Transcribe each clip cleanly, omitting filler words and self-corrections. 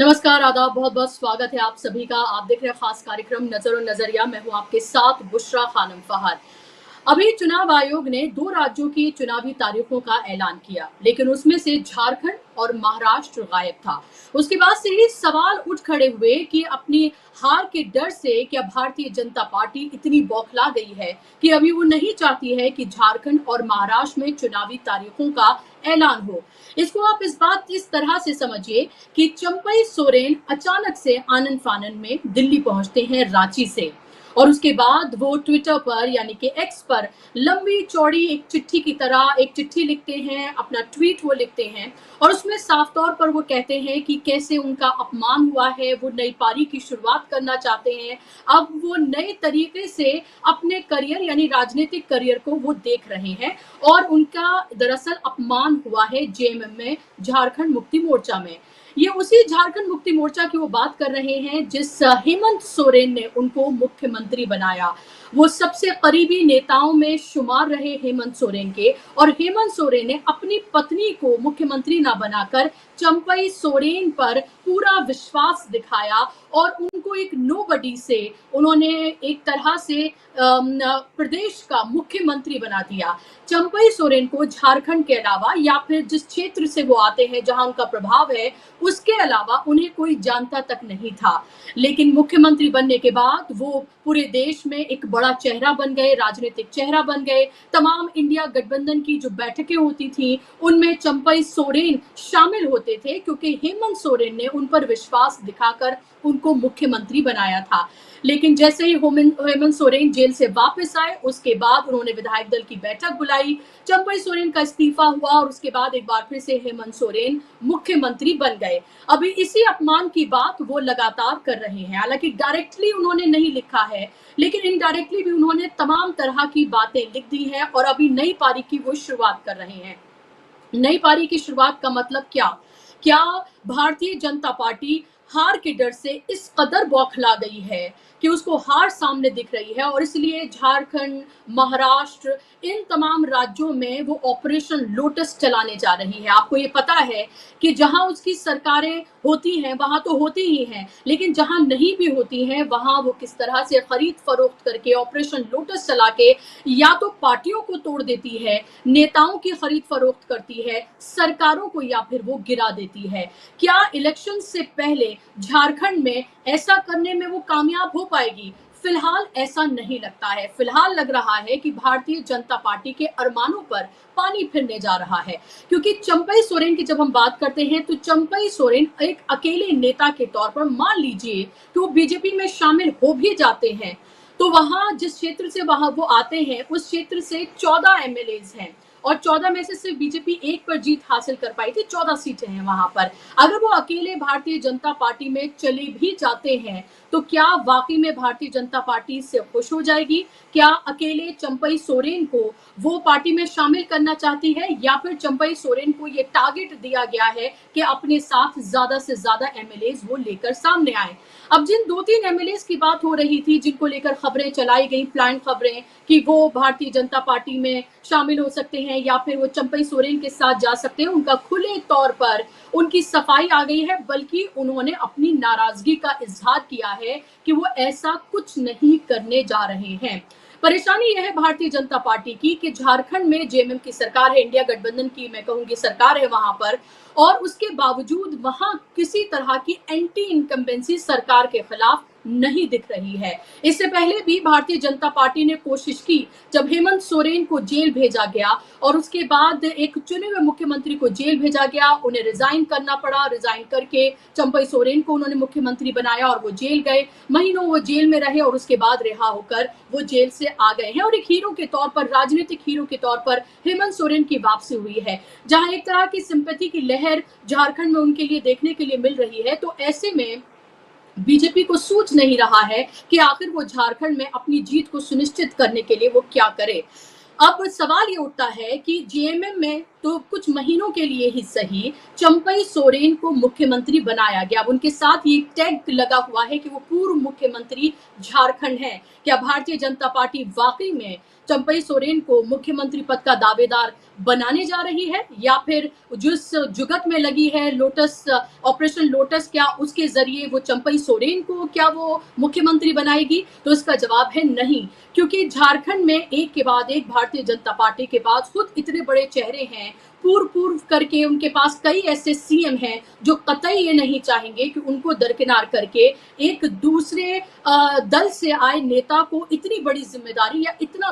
नमस्कार, आदाब, बहुत-बहुत स्वागत है आप सभी का। आप देख रहे हैं खास कार्यक्रम नज़र और नज़रिया। मैं हूँ आपके साथ बुशरा खानम फहद। अभी चुनाव आयोग ने 2 राज्यों की चुनावी तारीखों का ऐलान किया, लेकिन उसमें से झारखंड और महाराष्ट्र गायब था। उसके बाद से ही सवाल उठ खड़े हुए कि अपनी हार के डर से क्या भारतीय जनता पार्टी इतनी बौखला गई है कि अभी वो नहीं चाहती है कि झारखंड और महाराष्ट्र में चुनावी तारीखों का ऐलान हो। इसको आप इस तरह से समझिए कि चंपई सोरेन अचानक से आनन फानन में दिल्ली पहुंचते हैं रांची से, और उसके बाद वो ट्विटर पर यानी कि एक्स पर लंबी चौड़ी एक चिट्ठी की तरह एक चिट्ठी लिखते हैं, अपना ट्वीट वो लिखते हैं और उसमें साफ तौर पर वो कहते हैं कि कैसे उनका अपमान हुआ है, वो नई पारी की शुरुआत करना चाहते हैं। अब वो नए तरीके से अपने करियर यानी राजनीतिक करियर को वो देख रहे हैं और उनका दरअसल अपमान हुआ है जेएमएम में, झारखंड मुक्ति मोर्चा में। ये उसी झारखंड मुक्ति मोर्चा की वो बात कर रहे हैं जिस हेमंत सोरेन ने उनको मुख्यमंत्री बनाया। वो सबसे करीबी नेताओं में शुमार रहे हेमंत सोरेन के, और हेमंत सोरेन ने अपनी पत्नी को मुख्यमंत्री ना बनाकर चंपई सोरेन पर पूरा विश्वास दिखाया और उनको एक नोबडी से उन्होंने एक तरह से प्रदेश का मुख्यमंत्री बना दिया। चंपई सोरेन को झारखंड के अलावा या फिर जिस क्षेत्र से वो आते हैं जहां उनका प्रभाव है उसके अलावा उन्हें कोई जानता तक नहीं था, लेकिन मुख्यमंत्री बनने के बाद वो पूरे देश में एक बड़ा चेहरा बन गए, राजनीतिक चेहरा बन गए। तमाम इंडिया गठबंधन की जो बैठकें होती थी उनमें चंपई सोरेन शामिल होते थे क्योंकि हेमंत सोरेन ने उन पर विश्वास दिखाकर उनको मुख्यमंत्री बनाया था। लेकिन जैसे ही हेमंत सोरेन जेल से वापस आए उसके बाद उन्होंने विधायक दल की बैठक बुलाई, चंपई सोरेन का इस्तीफा हुआ और उसके बाद एक बार फिर से हेमंत सोरेन मुख्यमंत्री बन गए। अभी इसी अपमान की बात वो लगातार कर रहे हैं। हालांकि डायरेक्टली उन्होंने नहीं लिखा है, लेकिन इनडायरेक्टली भी उन्होंने तमाम तरह की बातें लिख दी हैं और अभी नई पारी की वो शुरुआत कर रहे हैं। नई पारी की शुरुआत का मतलब क्या भारतीय जनता पार्टी हार के डर से इस कदर बौखला गई है कि उसको हार सामने दिख रही है और इसलिए झारखंड, महाराष्ट्र, इन तमाम राज्यों में वो ऑपरेशन लोटस चलाने जा रही है। आपको ये पता है कि जहां उसकी सरकारें होती हैं वहां तो होती ही हैं, लेकिन जहां नहीं भी होती हैं वहां वो किस तरह से खरीद फरोख्त करके ऑपरेशन लोटस चला के या तो पार्टियों को तोड़ देती है, नेताओं की खरीद फरोख्त करती है, सरकारों को या फिर वो गिरा देती है। क्या इलेक्शन से पहले झारखंड में ऐसा करने में वो कामयाब हो पाएगी? फिलहाल ऐसा नहीं लगता है। फिलहाल लग रहा है कि भारतीय जनता पार्टी के अरमानों पर पानी फिरने जा रहा है, क्योंकि चंपई सोरेन की जब हम बात करते हैं तो चंपई सोरेन एक अकेले नेता के तौर पर मान लीजिए कि वो बीजेपी में शामिल हो भी जाते हैं तो वहां जिस क्षेत्र से वहां वो आते हैं उस क्षेत्र से 14 एमएलएज हैं और 14 में से सिर्फ बीजेपी एक पर जीत हासिल कर पाई थी। 14 सीटें हैं वहां पर। अगर वो अकेले भारतीय जनता पार्टी में चले भी जाते हैं तो क्या वाकई में भारतीय जनता पार्टी इससे खुश हो जाएगी? क्या अकेले चंपई सोरेन को वो पार्टी में शामिल करना चाहती है या फिर चंपई सोरेन को ये टारगेट दिया गया है कि अपने साथ ज्यादा से ज्यादा एमएलएज वो लेकर सामने आए? अब जिन 2-3 एमएलएज की बात हो रही थी जिनको लेकर खबरें चलाई गई, प्लान खबरें कि वो भारतीय जनता पार्टी में शामिल हो सकते हैं या फिर वो चंपई सोरेन के साथ जा सकते हैं, उनका खुले तौर पर उनकी सफाई आ गई है, बल्कि उन्होंने अपनी नाराजगी का इजहार किया है कि वो ऐसा कुछ नहीं करने जा रहे हैं। परेशानी यह है भारतीय जनता पार्टी की कि झारखंड में जेएमएम की सरकार है, इंडिया गठबंधन की मैं कहूंगी सरकार है वहां पर, और उसके बावजूद वहां किसी तरह की एंटी इनकम्बेंसी सरकार के खिलाफ नहीं दिख रही है। इससे पहले भी भारतीय जनता पार्टी ने कोशिश की, जब हेमंत सोरेन को जेल भेजा गया और उसके बाद एक चुने हुए मुख्यमंत्री को जेल भेजा गया, उन्हें रिजाइन करना पड़ा। रिजाइन करके चंपई सोरेन को उन्होंने मुख्यमंत्री बनाया और वो जेल गए। महीनों वो जेल में रहे और उसके बाद रिहा होकर वो जेल से आ गए हैं और एक हीरो के तौर पर, राजनीतिक हीरो के तौर पर हेमंत सोरेन की वापसी हुई है, जहां एक तरह की सिंपैथी की लहर झारखंड में उनके लिए देखने के लिए मिल रही है। तो ऐसे में बीजेपी को सूझ नहीं रहा है कि आखिर वो झारखंड में अपनी जीत को सुनिश्चित करने के लिए वो क्या करे। अब सवाल ये उठता है कि जेएमएम में तो कुछ महीनों के लिए ही सही चंपई सोरेन को मुख्यमंत्री बनाया गया। अब उनके साथ ये टैग लगा हुआ है कि वो पूर्व मुख्यमंत्री झारखंड है। क्या भारतीय जनता पार्टी वाकई में चंपई सोरेन को मुख्यमंत्री पद का दावेदार बनाने जा रही है, या फिर जिस जुगत में लगी है लोटस, ऑपरेशन लोटस, क्या उसके जरिए वो चंपई सोरेन को क्या वो मुख्यमंत्री बनाएगी? तो इसका जवाब है नहीं, क्योंकि झारखंड में एक के बाद एक भारतीय जनता पार्टी के पास खुद इतने बड़े चेहरे हैं, पूर्व पूर्व करके उनके पास कई ऐसे सीएम हैं जो कतई ये नहीं चाहेंगे कि उनको दरकिनार करके एक दूसरे दल से आए नेता को इतनी बड़ी जिम्मेदारी या इतना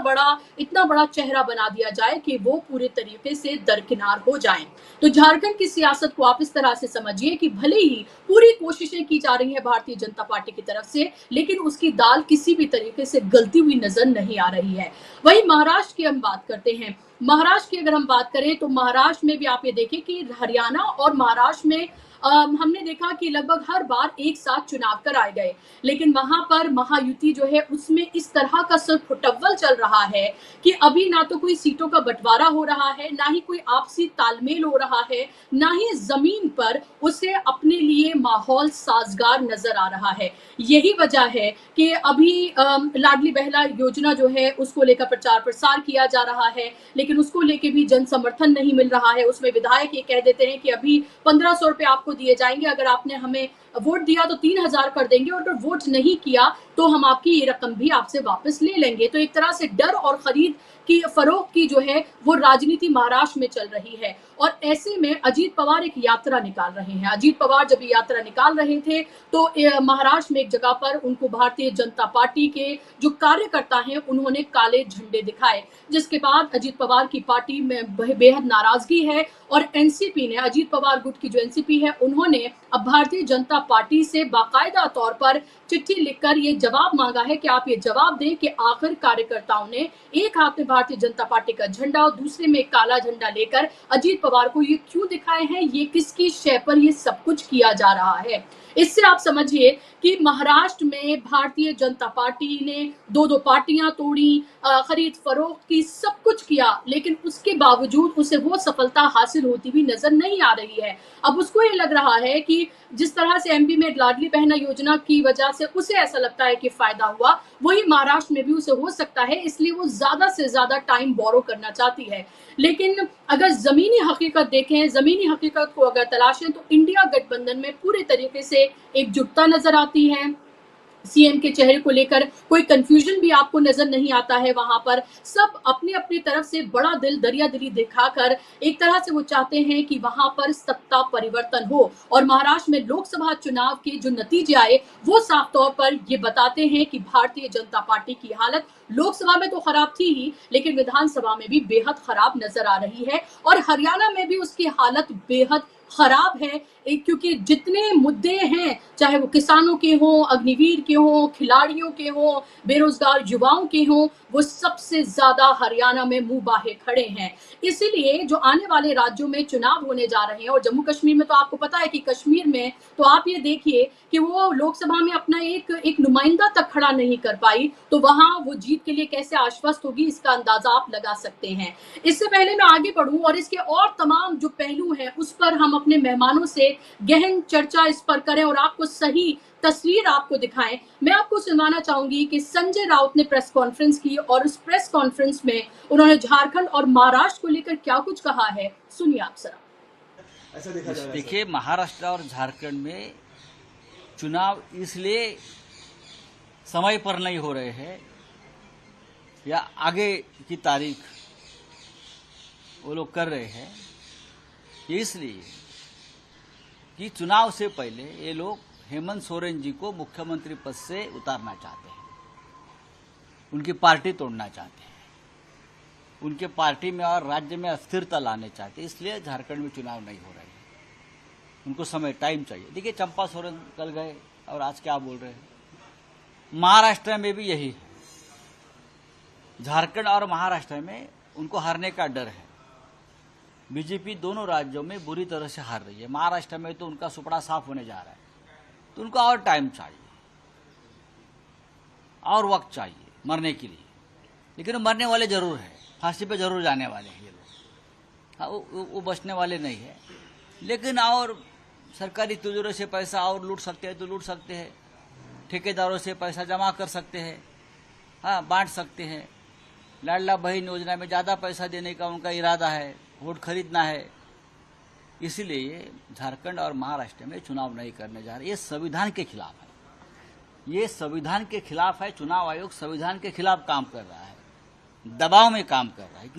बड़ा चेहरा बना दिया जाए कि वो पूरे तरीके से दरकिनार हो जाएं। तो झारखंड की सियासत को आप इस तरह से समझिए कि भले ही पूरी कोशिशें की जा रही है भारतीय जनता पार्टी की तरफ से, लेकिन उसकी दाल किसी भी तरीके से गलती हुई नजर नहीं आ रही है। वहीं महाराष्ट्र की हम बात करते हैं। महाराष्ट्र की अगर हम बात करें तो महाराष्ट्र में भी आप ये देखें कि हरियाणा और महाराष्ट्र में हमने देखा कि लगभग हर बार एक साथ चुनाव कराए गए, लेकिन वहां पर महायुति जो है उसमें इस तरह का सरफुटव्वल चल रहा है कि अभी ना तो कोई सीटों का बंटवारा हो रहा है, ना ही कोई आपसी तालमेल हो रहा है, ना ही जमीन पर उसे अपने लिए माहौल साजगार नजर आ रहा है। यही वजह है कि अभी लाडली बहना योजना जो है उसको लेकर प्रचार प्रसार किया जा रहा है, लेकिन उसको लेके भी जन समर्थन नहीं मिल रहा है। उसमें विधायक ये कह देते हैं कि अभी 1500 रुपए आपको दिए जाएंगे, अगर आपने हमें वोट दिया तो 3000 कर देंगे, और अगर वोट नहीं किया तो हम आपकी ये रकम भी आपसे वापस ले लेंगे। तो एक तरह से डर और खरीद की फरोख्त की जो है वो राजनीति महाराष्ट्र में चल रही है। और ऐसे में अजीत पवार एक यात्रा निकाल रहे हैं। अजीत पवार जब ये यात्रा निकाल रहे थे तो महाराष्ट्र में एक जगह पर उनको भारतीय जनता पार्टी के जो कार्यकर्ता हैं उन्होंने काले झंडे दिखाए, जिसके बाद अजीत पवार की पार्टी में बेहद नाराजगी है। और एनसीपी ने, अजीत पवार गुट की जो एनसीपी है, उन्होंने अब भारतीय जनता पार्टी से बाकायदा तौर पर चिट्ठी लिखकर ये जवाब मांगा है कि आप ये जवाब दें कि आखिर कार्यकर्ताओं ने एक हाथ में भारतीय जनता पार्टी का झंडा और दूसरे में काला झंडा लेकर अजीत पवार को ये क्यों दिखाए हैं, ये किसकी शय पर ये सब कुछ किया जा रहा है। इससे आप समझिए कि महाराष्ट्र में भारतीय जनता पार्टी ने दो पार्टियां तोड़ी, खरीद फरोख्त की, सब कुछ किया, लेकिन उसके बावजूद उसे वो सफलता हासिल होती हुई नजर नहीं आ रही है। अब उसको ये लग रहा है कि जिस तरह से एमपी में लाडली बहना योजना की वजह से उसे ऐसा लगता है कि फायदा हुआ, वही महाराष्ट्र में भी उसे हो सकता है, इसलिए वो ज्यादा से ज्यादा टाइम बोरो करना चाहती है। लेकिन अगर जमीनी हकीकत देखें, जमीनी हकीकत को अगर तलाशें तो इंडिया गठबंधन में पूरे तरीके से एकजुटता नजर आती है। सीएम के चेहरे को लेकर कोई कंफ्यूजन भी आपको नजर नहीं आता है। वहां पर सब अपनी अपनी तरफ से बड़ा दिल, दरिया दिली दिखाकर एक तरह से वो चाहते हैं कि वहां पर सत्ता परिवर्तन हो। और महाराष्ट्र में लोकसभा चुनाव के जो नतीजे आए वो साफ तौर पर ये बताते हैं कि भारतीय जनता पार्टी की हालत लोकसभा में तो खराब थी ही, लेकिन विधानसभा में भी बेहद खराब नजर आ रही है। और हरियाणा में भी उसकी हालत बेहद खराब है, क्योंकि जितने मुद्दे हैं, चाहे वो किसानों के हों, अग्निवीर के हों, खिलाड़ियों के हों, बेरोजगार युवाओं के हों, वो सबसे ज्यादा हरियाणा में मुंह बाहे खड़े हैं। इसीलिए जो आने वाले राज्यों में चुनाव होने जा रहे हैं, और जम्मू कश्मीर में तो आपको पता है कि कश्मीर में तो आप ये देखिए कि वो लोकसभा में अपना एक नुमाइंदा तक खड़ा नहीं कर पाई, तो वहां वो जीत के लिए कैसे आश्वस्त होगी, इसका अंदाजा आप लगा सकते हैं। इससे पहले मैं आगे बढ़ूं और इसके और तमाम जो पहलू हैं उस पर हम अपने मेहमानों से गहन चर्चा इस पर करें और आपको सही तस्वीर आपको दिखाएं, मैं आपको सुनवाना चाहूंगी कि संजय राउत ने प्रेस कॉन्फ्रेंस की और उस प्रेस कॉन्फ्रेंस में उन्होंने झारखंड और महाराष्ट्र को लेकर क्या कुछ कहा है, सुनिए आप जरा। ऐसा देखा जा रहा है। देखिए, महाराष्ट्र और झारखंड में चुनाव इसलिए समय पर नहीं हो रहे हैं या आगे की तारीख वो लोग कर रहे हैं, इसलिए कि चुनाव से पहले ये लोग हेमंत सोरेन जी को मुख्यमंत्री पद से उतारना चाहते हैं, उनकी पार्टी तोड़ना चाहते हैं, उनके पार्टी में और राज्य में अस्थिरता लाने चाहते हैं, इसलिए झारखंड में चुनाव नहीं हो रहे हैं। उनको समय, टाइम चाहिए। देखिए, चंपा सोरेन कल गए और आज क्या बोल रहे हैं। महाराष्ट्र में भी यही है, झारखंड और महाराष्ट्र में उनको हारने का डर है। बीजेपी दोनों राज्यों में बुरी तरह से हार रही है। महाराष्ट्र में तो उनका सुपड़ा साफ होने जा रहा है, तो उनको और टाइम चाहिए और वक्त चाहिए मरने के लिए। लेकिन मरने वाले जरूर है, फांसी पे जरूर जाने वाले हैं ये लोग। हाँ, वो बचने वाले नहीं है। लेकिन और सरकारी तिजोरी से पैसा और लूट सकते हैं तो लूट सकते हैं, ठेकेदारों से पैसा जमा कर सकते हैं, हाँ, बांट सकते हैं। लाडला बहन योजना में ज़्यादा पैसा देने का उनका इरादा है, वोट खरीदना है। इसीलिए झारखंड और महाराष्ट्र में चुनाव नहीं करने जा रहे। ये संविधान के खिलाफ है, ये संविधान के खिलाफ है। चुनाव आयोग संविधान के खिलाफ काम कर रहा है, दबाव में काम कर रहा है।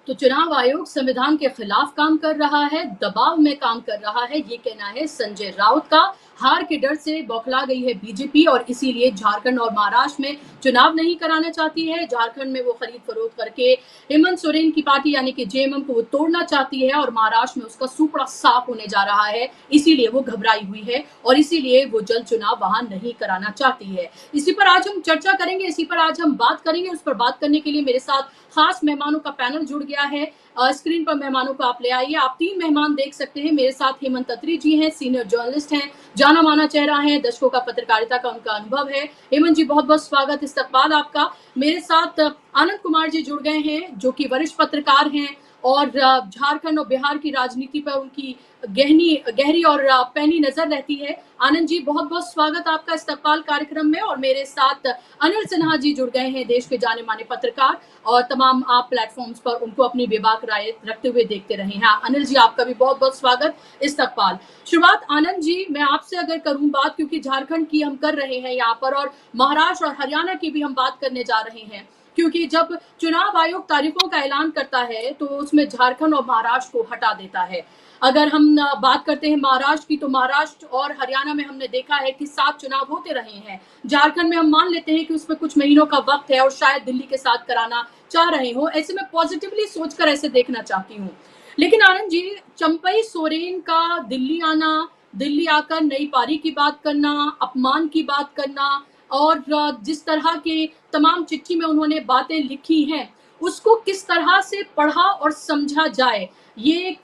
तो चुनाव आयोग संविधान के खिलाफ काम कर रहा है, दबाव में काम कर रहा है, ये कहना है संजय राउत का। हार के डर से बौखला गई है बीजेपी और इसीलिए झारखंड और महाराष्ट्र में चुनाव नहीं कराना चाहती है। झारखंड में वो खरीद फरोख्त करके हेमंत सोरेन की पार्टी यानी कि जेएमएम को वो तोड़ना चाहती है और महाराष्ट्र में उसका सुपड़ा साफ होने जा रहा है। इसीलिए वो घबराई हुई है और इसीलिए वो जल्द चुनाव वहां नहीं कराना चाहती है। इसी पर आज हम चर्चा करेंगे, इसी पर आज हम बात करेंगे। उस पर बात करने के लिए मेरे साथ खास मेहमानों का पैनल जुड़ गया है। स्क्रीन पर मेहमानों को आप ले आइए। आप 3 मेहमान देख सकते हैं। मेरे साथ हेमंत अत्री जी हैं, सीनियर जर्नलिस्ट हैं, जाना माना चेहरा है, दशकों का पत्रकारिता का उनका अनुभव है। हेमंत जी बहुत बहुत स्वागत, इस्तकबाल आपका। मेरे साथ आनंद कुमार जी जुड़ गए हैं जो कि वरिष्ठ पत्रकार हैं और झारखंड और बिहार की राजनीति पर उनकी गहरी और पैनी नजर रहती है। आनंद जी बहुत बहुत स्वागत आपका इस्तकबाल कार्यक्रम में। और मेरे साथ अनिल सिन्हा जी जुड़ गए हैं, देश के जाने माने पत्रकार और तमाम आप प्लेटफॉर्म्स पर उनको अपनी बेबाक राय रखते हुए देखते रहे हैं। अनिल जी आपका भी बहुत बहुत स्वागत, इस्तकबाल। शुरुआत आनंद जी मैं आपसे अगर करूं बात, क्योंकि झारखंड की हम कर रहे हैं यहाँ पर और महाराष्ट्र और हरियाणा की भी हम बात करने जा रहे हैं, क्योंकि जब चुनाव आयोग तारीखों का ऐलान करता है तो उसमें झारखंड और महाराष्ट्र को हटा देता है। अगर हम बात करते हैं महाराष्ट्र की, तो महाराष्ट्र और हरियाणा में हमने देखा है कि 7 चुनाव होते रहे हैं। झारखंड में हम मान लेते हैं कि उसमें कुछ महीनों का वक्त है और शायद दिल्ली के साथ कराना चाह रहे हो। ऐसे में पॉजिटिवली सोचकर ऐसे देखना चाहती हूँ। लेकिन आनंद जी, चंपई सोरेन का दिल्ली आना, दिल्ली आकर नई पारी की बात करना, अपमान की बात करना और जिस तरह के तमाम चिट्ठी में उन्होंने बातें लिखी हैं, उसको किस तरह से पढ़ा और समझा जाए? ये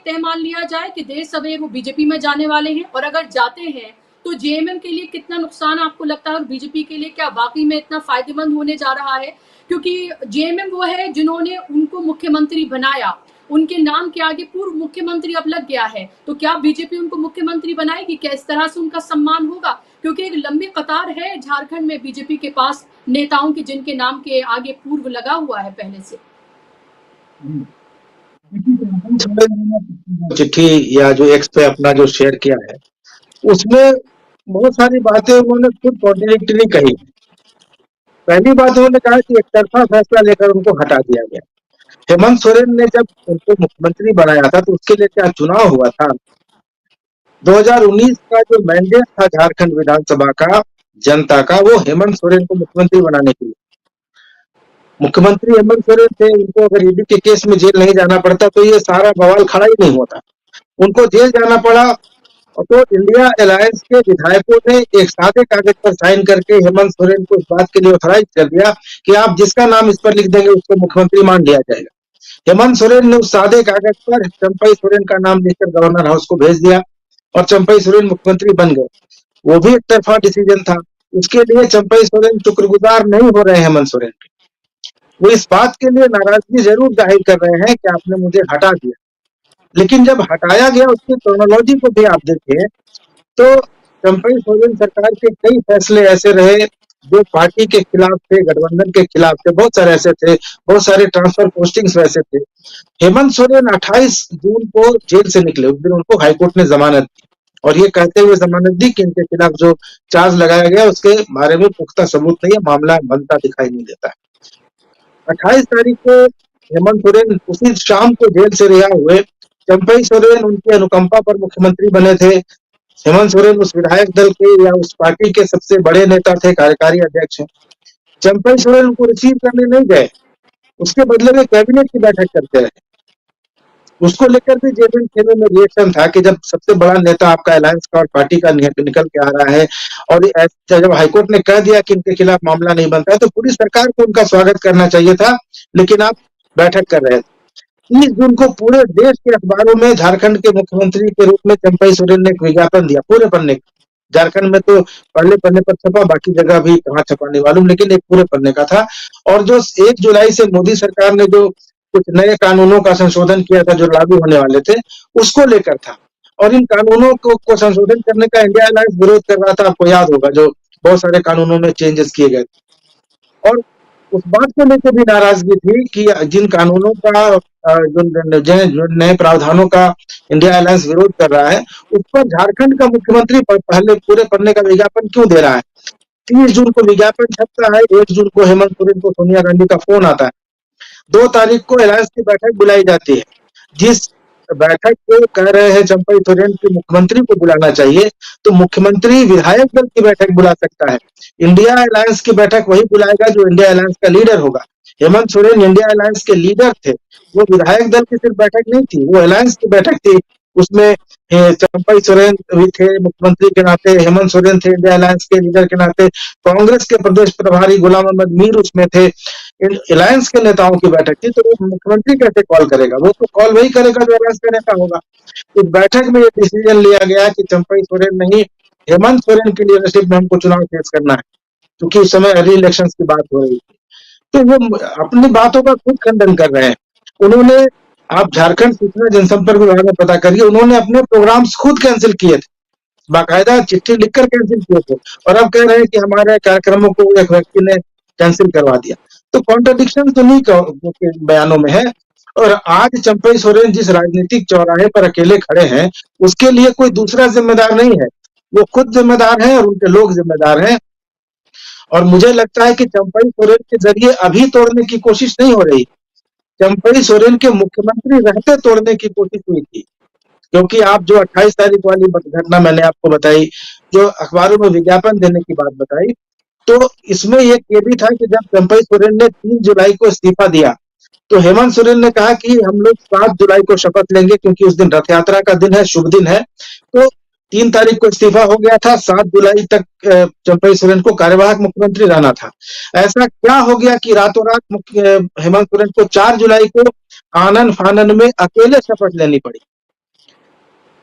तय मान लिया जाए कि देर सवेर वो बीजेपी में जाने वाले हैं, और अगर जाते हैं तो जेएमएम के लिए कितना नुकसान आपको लगता है और बीजेपी के लिए क्या वाकई में इतना फायदेमंद होने जा रहा है? क्योंकि जेएमएम वो है जिन्होंने उनको मुख्यमंत्री बनाया, उनके नाम के आगे पूर्व मुख्यमंत्री अब लग गया है, तो क्या बीजेपी उनको मुख्यमंत्री बनाएगी? क्या इस तरह से उनका सम्मान होगा? क्योंकि एक लंबी कतार है झारखंड में बीजेपी के पास नेताओं की जिनके नाम के आगे पूर्व लगा हुआ है पहले से। चिट्ठी या जो एक्स पे अपना जो शेयर किया है, उसमें बहुत सारी बातें उन्होंने खुद कॉन्ट्रडिक्टरी कही। पहली बात उन्होंने कहा कि एक तरफा फैसला लेकर उनको हटा दिया गया। हेमंत सोरेन ने जब उनको मुख्यमंत्री बनाया था तो उसके लिए क्या चुनाव हुआ था? 2019 का जो मैंडेट था झारखंड विधानसभा का, जनता का, वो हेमंत सोरेन को मुख्यमंत्री बनाने के लिए। मुख्यमंत्री हेमंत सोरेन थे, उनको अगर ईडी के केस में जेल नहीं जाना पड़ता तो ये सारा बवाल खड़ा ही नहीं होता। उनको जेल जाना पड़ा तो इंडिया अलायंस के विधायकों ने एक सादे कागज पर साइन करके हेमंत सोरेन को इस बात के लिए ऑथराइज कर दिया कि आप जिसका नाम इस पर लिख देंगे उसको मुख्यमंत्री मान लिया जाएगा। हेमंत सोरेन ने उस सादे कागज पर चंपई सोरेन का नाम लिखकर गवर्नर हाउस को भेज दिया और चंपई सोरेन मुख्यमंत्री बन गए। वो भी एक तरफा डिसीजन था। उसके लिए चंपई सोरेन शुक्रगुजार नहीं हो रहे हेमंत सोरेन के। वो इस बात के लिए नाराजगी जरूर जाहिर कर रहे हैं कि आपने मुझे हटा दिया, लेकिन जब हटाया गया उसकी क्रोनोलॉजी को भी आप देखें तो चंपई सोरेन सरकार के कई फैसले ऐसे रहे जो पार्टी के खिलाफ थे, गठबंधन के खिलाफ थे, बहुत सारे ऐसे थे, बहुत सारे ट्रांसफर पोस्टिंग्स वैसे थे। हेमंत सोरेन 28 जून को जेल से निकले, उस दिन उनको हाईकोर्ट ने जमानत दी और ये कहते हुए जमानत दी कि इनके खिलाफ जो चार्ज लगाया गया उसके बारे में पुख्ता सबूत नहीं है, मामला बनता दिखाई नहीं देता। 28 तारीख को हेमंत सोरेन उसी शाम को जेल से रिहा हुए। चंपई सोरेन उनकी अनुकंपा पर मुख्यमंत्री बने थे। हेमंत सोरेन उस विधायक दल के या उस पार्टी के सबसे बड़े नेता थे, कार्यकारी अध्यक्ष हैं। चंपई सोरेन उनको रिसीव करने नहीं गए, उसके बदले में कैबिनेट की बैठक करते रहे। उसको लेकर भी जेएमएम खेमे में रिएक्शन था कि जब सबसे बड़ा नेता आपका अलायंस का और पार्टी का निकल के आ रहा है और जब हाईकोर्ट ने कह दिया कि इनके खिलाफ मामला नहीं बनता है तो पूरी सरकार को उनका स्वागत करना चाहिए था, लेकिन आप बैठक कर रहे थे। 30 जून को पूरे देश के अखबारों में झारखंड के मुख्यमंत्री के रूप में चंपई सोरेन ने एक विज्ञापन दिया, पूरे पन्ने। झारखंड में तो पहले पन्ने पर छपा, बाकी जगह भी कहाँ छपा नहीं मालूम, लेकिन एक पूरे पन्ने का था। और जो 1 जुलाई से मोदी सरकार ने जो कुछ नए कानूनों का संशोधन किया था जो लागू होने वाले थे, उसको लेकर था। और इन कानूनों को संशोधन करने का इंडिया अलायंस विरोध कर रहा था, आपको याद होगा, जो बहुत सारे कानूनों में चेंजेस किए गए। और उस बात को लेकर भी नाराजगी थी कि जिन कानूनों का जो नए प्रावधानों का इंडिया अलायंस विरोध कर रहा है, उस पर झारखंड का मुख्यमंत्री पहले पूरे पन्ने का विज्ञापन क्यों दे रहा है। 30 जून को विज्ञापन छपता है, 1 जून को हेमंत सोरेन को सोनिया गांधी का फोन आता है, 2 तारीख को अलायंस की बैठक बुलाई जाती है। जिस बैठक को कह रहे हैं चंपई सोरेन की मुख्यमंत्री को बुलाना चाहिए, तो मुख्यमंत्री विधायक दल की बैठक बुला सकता है। इंडिया अलायंस की बैठक वही बुलाएगा जो इंडिया अलायंस का लीडर होगा। हेमंत सोरेन इंडिया अलायंस के लीडर थे, वो विधायक दल की सिर्फ बैठक नहीं थी, वो अलायंस की बैठक थी। उसमें चंपई सोरेन भी थे मुख्यमंत्री के नाते, हेमंत सोरेन थे इंडिया अलायंस के लीडर के नाते, कांग्रेस के प्रदेश प्रभारी गुलाम अहमद मीर उसमें थे। अलायंस के नेताओं की बैठक थी, तो वो मुख्यमंत्री कैसे कॉल करेगा? वो तो कॉल वही करेगा जो अलायंस का नेता होगा। इस बैठक में ये डिसीजन लिया गया कि चंपई सोरेन नहीं, हेमंत सोरेन की लीडरशिप में हमको चुनाव फेस करना है, क्योंकि उस समय अर्ली इलेक्शन की बात हो रही थी। तो वो अपनी बातों का खुद खंडन कर रहे हैं। उन्होंने, आप झारखंड सूचना जनसंपर्क विभाग में पता करिए, उन्होंने अपने प्रोग्राम्स खुद कैंसिल किए थे, बाकायदा चिट्ठी लिखकर कैंसिल किए थे, और अब कह रहे हैं कि हमारे कार्यक्रमों को एक व्यक्ति ने कैंसिल करवा दिया। तो कॉन्ट्रडिक्शन तो नहीं के बयानों में है। और आज चंपई सोरेन जिस राजनीतिक चौराहे पर अकेले खड़े हैं, उसके लिए कोई दूसरा जिम्मेदार नहीं है, वो खुद जिम्मेदार है और उनके लोग जिम्मेदार हैं। और मुझे लगता है कि चंपई सोरेन के जरिए अभी तोड़ने की कोशिश नहीं हो रही, चंपई सोरेन के मुख्यमंत्री रहते तोड़ने की कोशिश हुई थी। क्योंकि आप जो 28 तारीख वाली घटना मैंने आपको बताई, जो अखबारों में विज्ञापन देने की बात बताई, तो इसमें एक ये भी था कि जब चंपई सोरेन ने 3 जुलाई को इस्तीफा दिया, तो हेमंत सोरेन ने कहा कि हम लोग 7 जुलाई को शपथ लेंगे, क्योंकि उस दिन रथ यात्रा का दिन है, शुभ दिन है। तो 3 तारीख को इस्तीफा हो गया था, 7 जुलाई तक चंपई सोरेन को कार्यवाहक मुख्यमंत्री रहना था। ऐसा क्या हो गया कि रातों रात हेमंत सोरेन को 4 जुलाई को आनन फानन में अकेले शपथ लेनी पड़ी।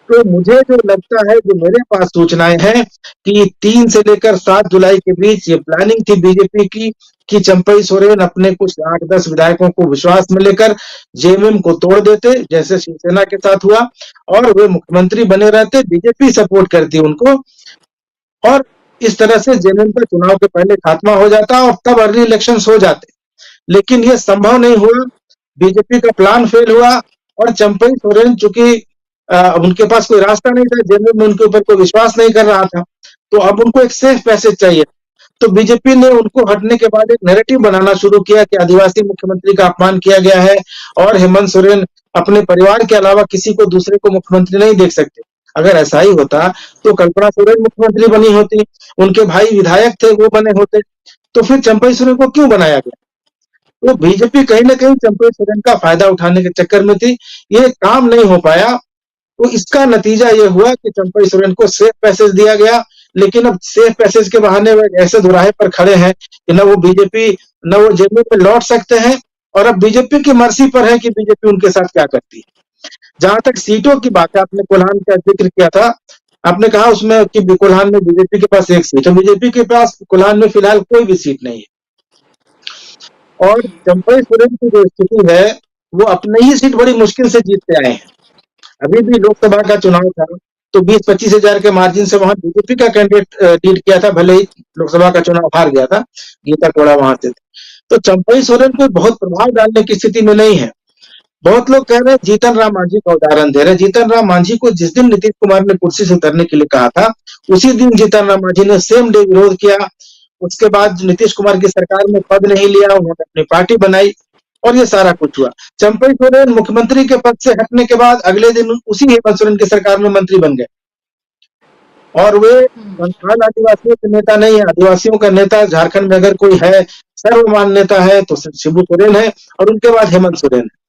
तो मुझे जो लगता है, जो मेरे पास सूचनाएं हैं, कि 3 से लेकर 7 जुलाई के बीच ये प्लानिंग थी बीजेपी की कि चंपई सोरेन अपने कुछ 8-10 विधायकों को विश्वास में लेकर जेएमएम को तोड़ देते, जैसे शिवसेना के साथ हुआ, और वे मुख्यमंत्री बने रहते, बीजेपी सपोर्ट करती उनको, और इस तरह से जेएमएम का चुनाव के पहले खात्मा हो जाता और तब अर्ली इलेक्शन हो जाते। लेकिन ये संभव नहीं हुआ, बीजेपी का प्लान फेल हुआ, और चंपई सोरेन चूंकि उनके पास कोई रास्ता नहीं था, जेएमएम में उनके ऊपर कोई विश्वास नहीं कर रहा था, तो अब उनको एक सेफ पैसेज चाहिए। तो बीजेपी ने उनको हटने के बाद एक नैरेटिव बनाना शुरू किया कि आदिवासी मुख्यमंत्री का अपमान किया गया है, और हेमंत सोरेन अपने परिवार के अलावा किसी को दूसरे को मुख्यमंत्री नहीं देख सकते। अगर ऐसा ही होता तो कल्पना सोरेन मुख्यमंत्री बनी होती, उनके भाई विधायक थे वो बने होते, तो फिर चंपई सोरेन को क्यों बनाया गया? तो बीजेपी कहीं ना कहीं चंपई सोरेन का फायदा उठाने के चक्कर में थी, ये काम नहीं हो पाया। तो इसका नतीजा ये हुआ कि चंपई सोरेन को सेफ पैसेज दिया गया, लेकिन अब सेफ पैसेज के बहाने वे ऐसे दुराहे पर खड़े हैं कि न वो बीजेपी, न वो जेएमएम में लौट सकते हैं, और अब बीजेपी की मर्जी पर है कि बीजेपी उनके साथ क्या करती है। जहां तक सीटों की बात है, आपने कोल्हान का जिक्र किया था, आपने कहा उसमें कि कोल्हान में बीजेपी के पास 1 सीट है, बीजेपी के पास कोल्हान में फिलहाल कोई भी सीट नहीं है। और चंपई सोरेन की जो स्थिति है, वो अपनी ही सीट बड़ी मुश्किल से जीतते आए हैं। अभी भी लोकसभा का चुनाव था, तो 20-25 हजार के मार्जिन से वहां बीजेपी का कैंडिडेट लीड किया था, भले ही लोकसभा का चुनाव हार गया था, गीता कोड़ा वहां से थे। तो चंपई सोरेन को बहुत प्रभाव डालने की स्थिति में नहीं है। बहुत लोग कह रहे हैं, जीतन राम मांझी का उदाहरण दे रहे हैं। जीतन राम मांझी को जिस दिन नीतीश कुमार ने कुर्सी से उतरने के लिए कहा था, उसी दिन जीतन राम मांझी ने सेम डे विरोध किया। उसके बाद नीतीश कुमार की सरकार में पद नहीं लिया, उन्होंने अपनी पार्टी बनाई, और ये सारा कुछ हुआ। चंपई सोरेन मुख्यमंत्री के पद से हटने के बाद अगले दिन उसी हेमंत सोरेन की सरकार में मंत्री बन गए, और वे संथाल आदिवासियों के नेता नहीं है। आदिवासियों का नेता झारखंड में अगर कोई है, सर्वमान्य नेता है, तो शिबू सोरेन है, और उनके बाद हेमंत सोरेन है।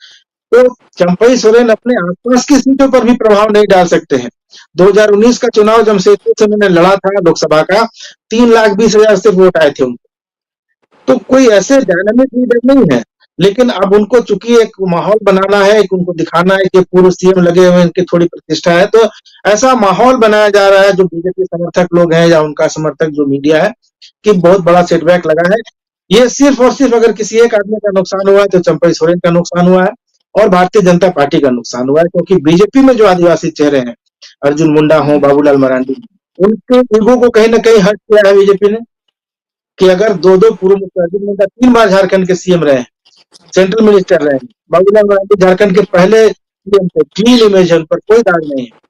तो चंपई सोरेन अपने आसपास की सीटों पर भी प्रभाव नहीं डाल सकते हैं। 2019 का चुनाव जमशेदपुर से मैंने लड़ा था लोकसभा का, 3,20,000 से वोट आए थे उनको। तो कोई ऐसे डायनामिक लीडर नहीं है, लेकिन अब उनको चूंकि एक माहौल बनाना है, एक उनको दिखाना है कि पूर्व सीएम लगे हुए, इनकी थोड़ी प्रतिष्ठा है, तो ऐसा माहौल बनाया जा रहा है, जो बीजेपी समर्थक लोग हैं या उनका समर्थक जो मीडिया है, कि बहुत बड़ा सेटबैक लगा है। ये सिर्फ और सिर्फ अगर किसी एक आदमी का नुकसान हुआ है तो चंपई सोरेन का नुकसान हुआ है, और भारतीय जनता पार्टी का नुकसान हुआ है, क्योंकि बीजेपी में जो आदिवासी चेहरे हैं, अर्जुन मुंडा हो, बाबूलाल मरांडी, उनके ईगो को कहीं ना कहीं हर्ट किया है बीजेपी ने। कि अगर दो दो पूर्व मुख्यमंत्री 3 बार झारखंड के सीएम रहे हैं, सेंट्रल मिनिस्टर रहे हैं, बाबूलाल मरांडी झारखंड के पहले सीएम थे, क्लीन इमेज है, उन पर कोई दाग नहीं है।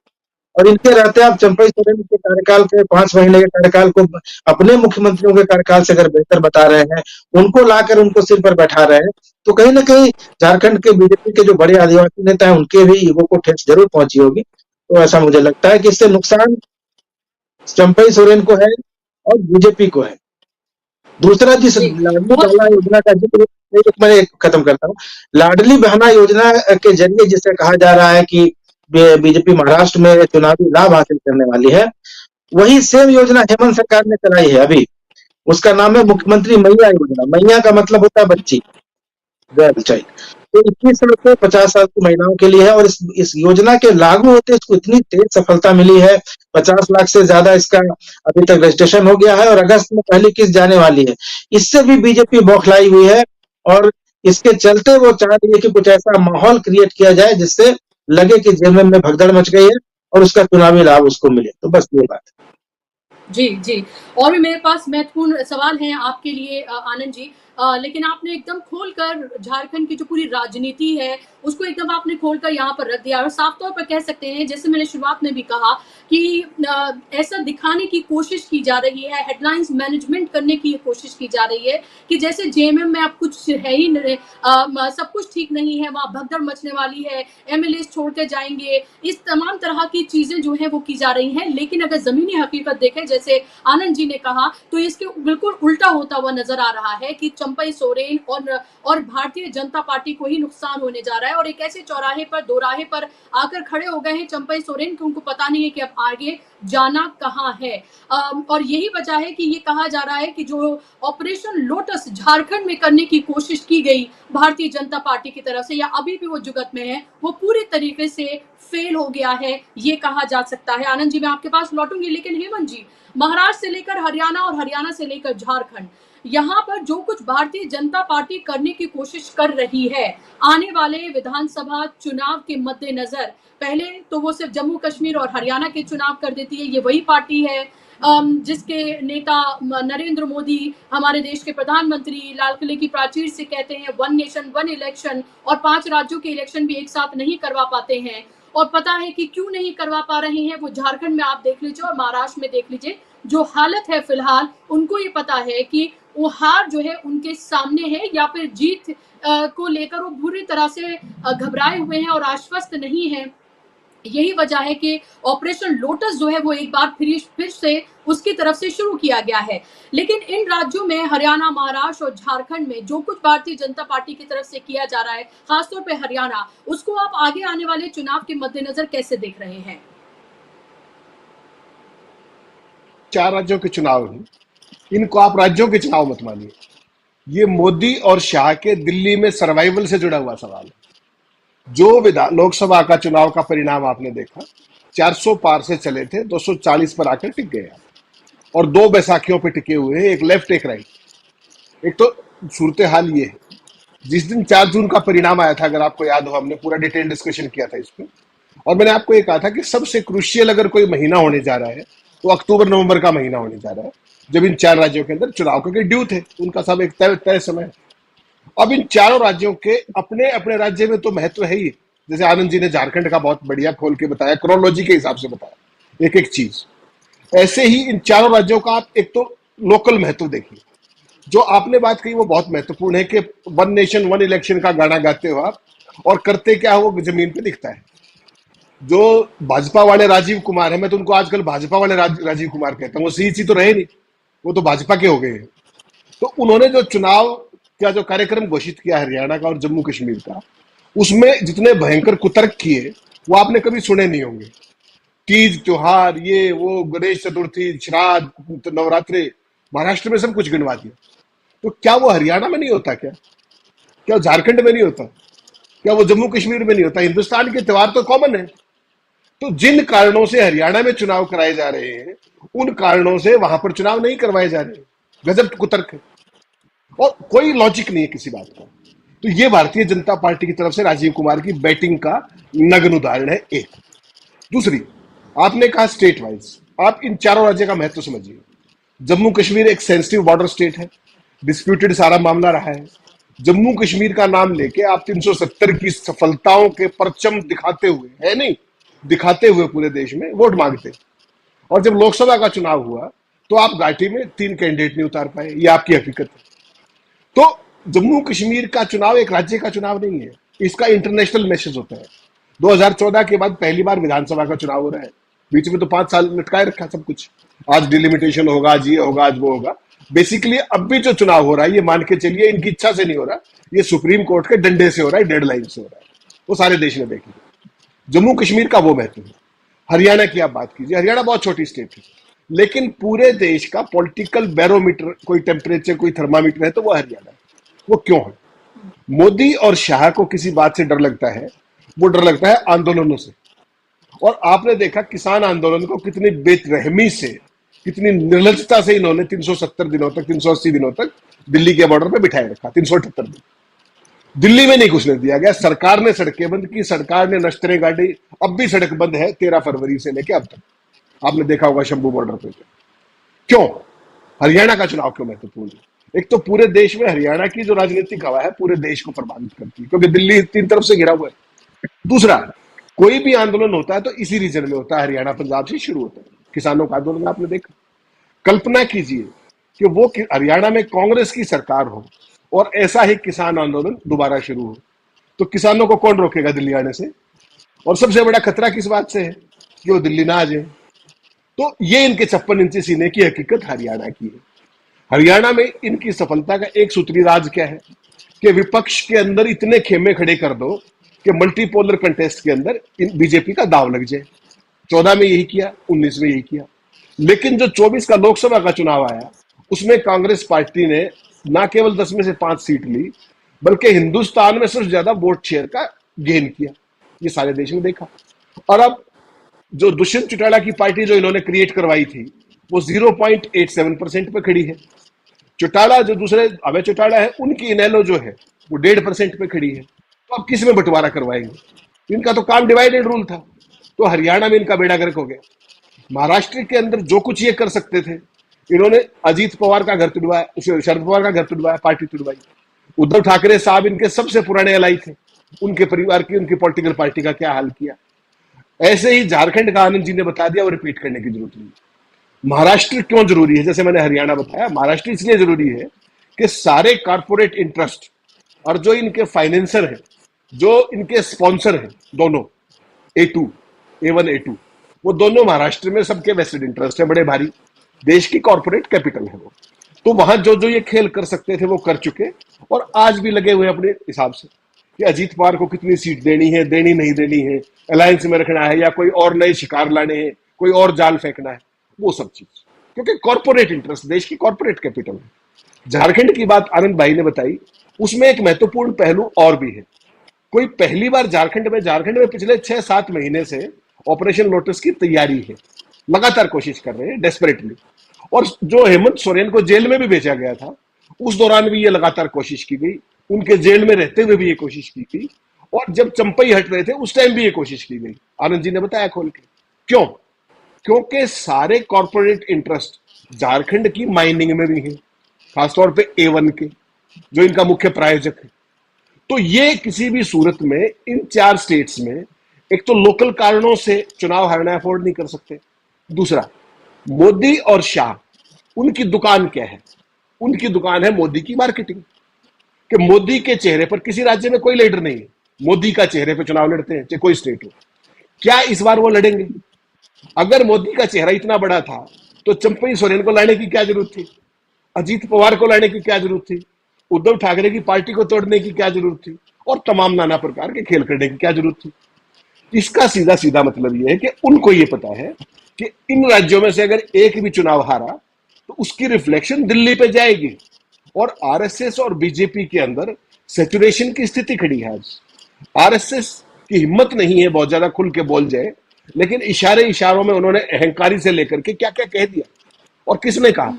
और इनके रहते आप चंपई सोरेन के कार्यकाल के 5 महीने के कार्यकाल को अपने मुख्यमंत्रियों के कार्यकाल से अगर बेहतर बता रहे हैं, उनको लाकर उनको सिर पर बैठा रहे हैं, तो कहीं ना कहीं झारखंड के बीजेपी के जो बड़े आदिवासी नेता हैं, उनके भी ईगो को ठेस जरूर पहुंची होगी। तो ऐसा मुझे लगता है कि इससे नुकसान चंपई सोरेन को है और बीजेपी को है। दूसरा, जिस जी लाडली बहुत बहना योजना का जिक्र मैं खत्म करता हूँ, लाडली बहना योजना के जरिए जिसे कहा जा रहा है कि बीजेपी महाराष्ट्र में चुनावी लाभ हासिल करने वाली है, वही सेम योजना हेमंत सरकार ने चलाई है अभी। उसका नाम है मुख्यमंत्री मैया योजना। मैया का मतलब होता है बच्ची, गर्ल चाइल्ड। तो 21 साल से 50 साल की महिलाओं के लिए है, और इस योजना के लागू होते इसको इतनी तेज सफलता मिली है, 50 लाख से ज्यादा इसका अभी तक रजिस्ट्रेशन हो गया है, और अगस्त में पहली किस्त जाने वाली है। इससे भी बीजेपी बौखलाई हुई है, और इसके चलते वो चाह रही है कि कुछ ऐसा माहौल क्रिएट किया जाए जिससे लगे कि जेएमएम में भगदड़ मच गई है और उसका चुनावी लाभ उसको मिले। तो बस ये बात है। जी जी। और भी मेरे पास महत्वपूर्ण सवाल हैं आपके लिए आनंद जी, लेकिन आपने एकदम खोलकर झारखंड की जो पूरी राजनीति है उसको एकदम आपने खोलकर यहाँ पर रख दिया, और साफ तौर पर कह सकते हैं, जैसे मैंने शुरुआत में भी कहा कि ऐसा दिखाने की कोशिश की जा रही है, हेडलाइंस मैनेजमेंट करने की कोशिश की जा रही है कि जैसे जेएमएम में अब कुछ है ही नहीं, सब कुछ ठीक नहीं है, वहाँ भगदड़ मचने वाली है, एमएलए छोड़ के जाएंगे, इस तमाम तरह की चीजें जो है वो की जा रही हैं। लेकिन अगर जमीनी हकीकत देखें, जैसे आनंद जी ने कहा, तो इसके बिल्कुल उल्टा होता हुआ नजर आ रहा है कि चंपई सोरेन और भारतीय जनता पार्टी को ही नुकसान होने जा रहा है, और एक ऐसे चौराहे पर, दोराहे पर आकर खड़े हो गए हैं चंपई सोरेन कि उनको पता नहीं है कि अब आगे जाना कहां है। और यही वजह है कि ये कहा जा रहा है कि जो ऑपरेशन लोटस झारखंड में करने की कोशिश की गई भारतीय जनता पार्टी की तरफ से, या अभी भी वो जुगत में है, वो पूरी तरीके से फेल हो गया है, ये कहा जा सकता है। आनंद जी, मैं आपके पास लौटूंगी, लेकिन हेमंत जी, महाराष्ट्र से लेकर हरियाणा और हरियाणा से लेकर झारखंड, यहाँ पर जो कुछ भारतीय जनता पार्टी करने की कोशिश कर रही है आने वाले विधानसभा चुनाव के मद्देनजर, पहले तो वो सिर्फ जम्मू कश्मीर और हरियाणा के चुनाव कर देती है, ये वही पार्टी है जिसके नेता नरेंद्र मोदी, हमारे देश के प्रधानमंत्री, लाल किले की प्राचीर से कहते हैं 1 नेशन 1 इलेक्शन, और 5 राज्यों के इलेक्शन भी एक साथ नहीं करवा पाते हैं। और पता है कि क्यों नहीं करवा पा रहे हैं, वो झारखंड में आप देख लीजिए और महाराष्ट्र में देख लीजिए, जो हालत है फिलहाल, उनको ये पता है कि वो हार जो है उनके सामने है, या फिर जीत को लेकर वो बुरी तरह से घबराए हुए हैं और आश्वस्त नहीं है। यही वजह है कि ऑपरेशन लोटस जो है वो एक बार फिर से उसकी तरफ से शुरू किया गया है। लेकिन इन राज्यों में, हरियाणा, महाराष्ट्र और झारखंड में, जो कुछ भारतीय जनता पार्टी की तरफ से किया जा रहा है, खासतौर पे हरियाणा, उसको आप आगे आने वाले चुनाव के मद्देनजर कैसे देख रहे हैं? 4 राज्यों के चुनाव हैं, इनको आप राज्यों के चुनाव मत मानिए। ये मोदी और शाह के दिल्ली में सर्वाइवल से जुड़ा हुआ सवाल है। जो लोकसभा का चुनाव का परिणाम आपने देखा, 400 पार से चले थे, 240 पर आकर टिक गए, और 2 बैसाखियों पे टिके हुए हैं, एक लेफ्ट एक राइट। एक तो सूरत हाल ये है, जिस दिन 4 जून का परिणाम आया था, अगर आपको याद हो, हमने पूरा डिटेल डिस्कशन किया था इस पे, और मैंने आपको ये कहा था कि सबसे क्रूशियल अगर कोई महीना होने जा रहा है तो अक्टूबर नवंबर का महीना होने जा रहा है, जब इन 4 राज्यों के अंदर चुनाव के ड्यू थे, उनका सब एक तय समय। अब इन चारों राज्यों के अपने अपने राज्य में तो महत्व है ही, जैसे आनंद जी ने झारखंड का बहुत बढ़िया खोल के बताया, क्रोनोलॉजी के हिसाब से बताया एक एक चीज। ऐसे ही इन चारों राज्यों का आप एक तो लोकल महत्व देखिए। जो आपने बात कही वो बहुत महत्वपूर्ण है कि 1 नेशन 1 इलेक्शन का गाना गाते हो आप, और करते क्या हो वो जमीन पे दिखता है। जो भाजपा वाले राजीव कुमार है, मैं तो उनको आजकल भाजपा वाले राजीव कुमार कहता हूँ, वो सीईसी तो रहे नहीं, वो तो भाजपा के हो गए हैं। तो उन्होंने जो चुनाव का जो कार्यक्रम घोषित किया हरियाणा का और जम्मू कश्मीर का, उसमें जितने भयंकर कुतर्क किए वो आपने कभी सुने नहीं होंगे। तीज त्योहार, ये वो, गणेश चतुर्थी, श्राद्ध, नवरात्रे, महाराष्ट्र में सब कुछ गिनवा दिया। तो क्या वो हरियाणा में नहीं होता? क्या झारखंड में नहीं होता? क्या वो जम्मू कश्मीर में नहीं होता? हिंदुस्तान के त्योहार तो कॉमन है। तो जिन कारणों से हरियाणा में चुनाव कराए जा रहे हैं, उन कारणों से वहां पर चुनाव नहीं करवाए जा रहे। गजब कुतर्क है, और कोई लॉजिक नहीं है किसी बात का। तो ये भारतीय जनता पार्टी की तरफ से राजीव कुमार की बैटिंग का नग्न उदाहरण है। एक दूसरी, आपने कहा स्टेट वाइज, आप इन चारों राज्यों का महत्व समझिए। जम्मू कश्मीर एक सेंसिटिव बॉर्डर स्टेट है, डिस्प्यूटेड सारा मामला रहा है। जम्मू कश्मीर का नाम लेके आप 370 की सफलताओं के परचम दिखाते हुए, है नहीं, दिखाते हुए पूरे देश में वोट मांगते, और जब लोकसभा का चुनाव हुआ तो आप घाटी में 3 कैंडिडेट नहीं उतार पाए। ये आपकी हकीकत है। तो जम्मू कश्मीर का चुनाव एक राज्य का चुनाव नहीं है, इसका इंटरनेशनल मैसेज होता है। 2014 के बाद पहली बार विधानसभा का चुनाव हो रहा है। बीच में तो 5 साल लटकाए रखा सब कुछ। आज डिलिमिटेशन होगा, आज ये होगा, आज वो होगा। बेसिकली अब भी जो चुनाव हो रहा है, ये मान के चलिए इनकी इच्छा से नहीं हो रहा, ये सुप्रीम कोर्ट के डंडे से हो रहा है, डेडलाइन से हो रहा है। वो सारे देश ने देखेंगे। जम्मू कश्मीर का वो महत्व है। हरियाणा की आप बात कीजिए, हरियाणा बहुत छोटी स्टेट है, लेकिन पूरे देश का पॉलिटिकल बैरोमीटर, कोई टेम्परेचर, कोई थर्मामीटर है तो वो हरियाणा है। वो क्यों है? मोदी और शाह को किसी बात से डर लगता है, वो डर लगता है आंदोलनों से। और आपने देखा किसान आंदोलन को कितनी बेरहमी से, कितनी निर्लजता से इन्होंने 370 दिनों तक, 380 दिनों तक दिल्ली के बॉर्डर पे बिठाए रखा। 378 दिन दिल्ली में नहीं घुसने दिया गया। सरकार ने सड़कें बंद की, सरकार ने नश्तरें गाड़ी। अब भी सड़क बंद है 13 फरवरी से लेकर अब तक। आपने देखा होगा शंभू बॉर्डर पे। क्यों? हरियाणा का चुनाव क्यों महत्वपूर्ण है? एक तो पूरे देश में हरियाणा की जो राजनीतिक हवा है पूरे देश को प्रभावित करती है, क्योंकि दिल्ली 3 तरफ से घिरा हुआ है। दूसरा, कोई भी आंदोलन होता है तो इसी रीजन में होता है, हरियाणा पंजाब से शुरू होता है। किसानों का आंदोलन आपने देखा। कल्पना कीजिए कि वो हरियाणा में कांग्रेस की सरकार हो और ऐसा ही किसान आंदोलन दोबारा शुरू हो, तो किसानों को कौन रोकेगा दिल्ली आने से? और सबसे बड़ा खतरा किस बात से है कि वो दिल्ली ना आ जाए। तो ये इनके 56 इंची सीने की हकीकत हरियाणा की है। हरियाणा में इनकी सफलता का एक सूत्री राज क्या है कि विपक्ष के अंदर इतने खेमे खड़े कर दो कि मल्टीपोलर कंटेस्ट के अंदर बीजेपी का दाव लग जाए। 14 में यही किया, 19 में यही किया। लेकिन जो 24 का लोकसभा का चुनाव आया, उसमें कांग्रेस पार्टी ने ना केवल 10 में से 5 सीट ली, बल्कि हिंदुस्तान में सबसे ज्यादा वोट शेयर का गेन किया। ये सारे देश में देखा। और अब जो दुष्यंत चौटाला की पार्टी जो इन्होंने क्रिएट करवाई थी, वो 0.87% पे खड़ी है। चौटाला जो दूसरे अभय चौटाला है, उनकी इनेलो जो है वो 1.5% पे खड़ी है। तो अब किस में बंटवारा करवाएंगे? इनका तो काम डिवाइड एंड रूल था। तो हरियाणा में इनका बेड़ा गर्क हो गया। महाराष्ट्र के अंदर जो कुछ ये कर सकते थे, इन्होंने अजीत पवार का घर तुड़वाया, शरद पवार का घर तुड़वाया, पार्टी तुड़वाई। उद्धव ठाकरे साहब इनके सबसे पुराने एलाई थे, उनके परिवार की, उनकी पॉलिटिकल पार्टी का क्या हाल किया। ऐसे ही झारखंड का आनंद जी ने बता दिया, वो रिपीट करने की जरूरत नहीं। महाराष्ट्र क्यों जरूरी है? जैसे मैंने हरियाणा बताया, महाराष्ट्र इसलिए जरूरी है कि सारे कारपोरेट इंटरेस्ट और जो इनके फाइनेंसर हैं, जो इनके स्पॉन्सर हैं, दोनों A1 A2, वो दोनों महाराष्ट्र में सबके वेस्टेड इंटरेस्ट है, बड़े भारी। देश की कॉर्पोरेट कैपिटल है वो। तो वहां जो जो ये खेल कर सकते थे वो कर चुके, और आज भी लगे हुए अपने हिसाब से कि अजीत पवार को कितनी सीट देनी है, देनी नहीं देनी है, अलायंस में रखना है या कोई और नए शिकार लाने हैं, कोई और जाल फेंकना है, वो सब चीज। क्योंकि कॉर्पोरेट इंटरेस्ट, देश की कॉर्पोरेट कैपिटल है। झारखंड की बात आनंद भाई ने बताई, उसमें एक महत्वपूर्ण पहलू और भी है। कोई पहली बार झारखंड में पिछले 6-7 महीने से ऑपरेशन लोटस की तैयारी है, लगातार कोशिश कर रहे हैं डेस्परेटली। और जो हेमंत सोरेन को जेल में भी भेजा गया था, उस दौरान भी ये लगातार कोशिश की गई, उनके जेल में रहते हुए भी ये कोशिश की गई, और जब चंपई हट रहे थे उस टाइम भी ये कोशिश की गई। आनंद जी ने बताया खोल के। क्यों? क्योंकि सारे कॉर्पोरेट इंटरेस्ट झारखंड की माइनिंग में भी है, खासतौर पे A1 के, जो इनका मुख्य प्रायोजक है। तो ये किसी भी सूरत में इन 4 स्टेट्स में, एक तो लोकल कारणों से चुनाव हारना अफोर्ड नहीं कर सकते। दूसरा, मोदी और शाह, उनकी दुकान क्या है? उनकी दुकान है मोदी की मार्केटिंग। कि मोदी के चेहरे पर, किसी राज्य में कोई लीडर नहीं है, मोदी का चेहरे पर चुनाव लड़ते हैं, चाहे कोई स्टेट हो। क्या इस बार वो लड़ेंगे? अगर मोदी का चेहरा इतना बड़ा था तो चंपई सोरेन को लाने की क्या जरूरत थी? अजीत पवार को लाने की क्या जरूरत थी? उद्धव ठाकरे की पार्टी को तोड़ने की क्या जरूरत थी? और तमाम नाना प्रकार के खेल करने की क्या जरूरत थी? इसका सीधा सीधा मतलब यह है कि उनको यह पता है कि इन राज्यों में से अगर एक भी चुनाव हारा तो उसकी रिफ्लेक्शन दिल्ली पे जाएगी। और आरएसएस और बीजेपी के अंदर सैचुरेशन की स्थिति खड़ी है। आज आरएसएस की हिम्मत नहीं है बहुत ज्यादा खुल के बोल जाए, लेकिन इशारों में उन्होंने अहंकारी से लेकर के क्या क्या कह दिया। और किसने कहा?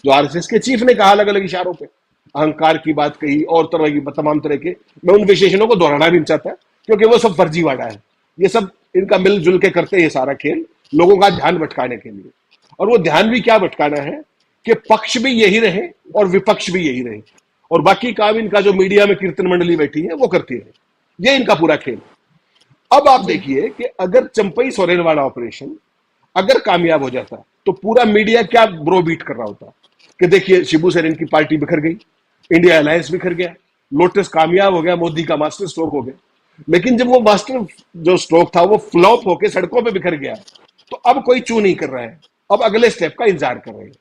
जो आरएसएस के चीफ ने कहा, अलग अलग इशारों पे अहंकार की बात कही और तरह की तमाम तरह के। मैं उन विशेषणों को दोहराना भी नहीं चाहता, क्योंकि वो सब फर्जीवाड़ा है। ये सब इनका मिलजुल के करते हैं सारा खेल, लोगों का ध्यान भटकाने के लिए। और वो ध्यान भी क्या भटकाना है कि पक्ष भी यही रहे और विपक्ष भी यही रहे, और बाकी काम इनका जो मीडिया में कीर्तन मंडली बैठी है वो करती रहे। ये इनका पूरा खेल। अब आप जी देखिए कि अगर चंपई सोरेन वाला ऑपरेशन अगर कामयाब हो जाता तो पूरा मीडिया क्या ब्रोबीट कर रहा होता कि देखिए शिबू सोरेन की पार्टी बिखर गई, इंडिया अलायंस बिखर गया, लोटस कामयाब हो गया, मोदी का मास्टर स्ट्रोक हो गया। लेकिन जब वो मास्टर जो स्ट्रोक था वो फ्लॉप होकर सड़कों पे बिखर गया, तो अब कोई चू नहीं कर रहा है, अब अगले स्टेप का इंतजार कर रहे हैं।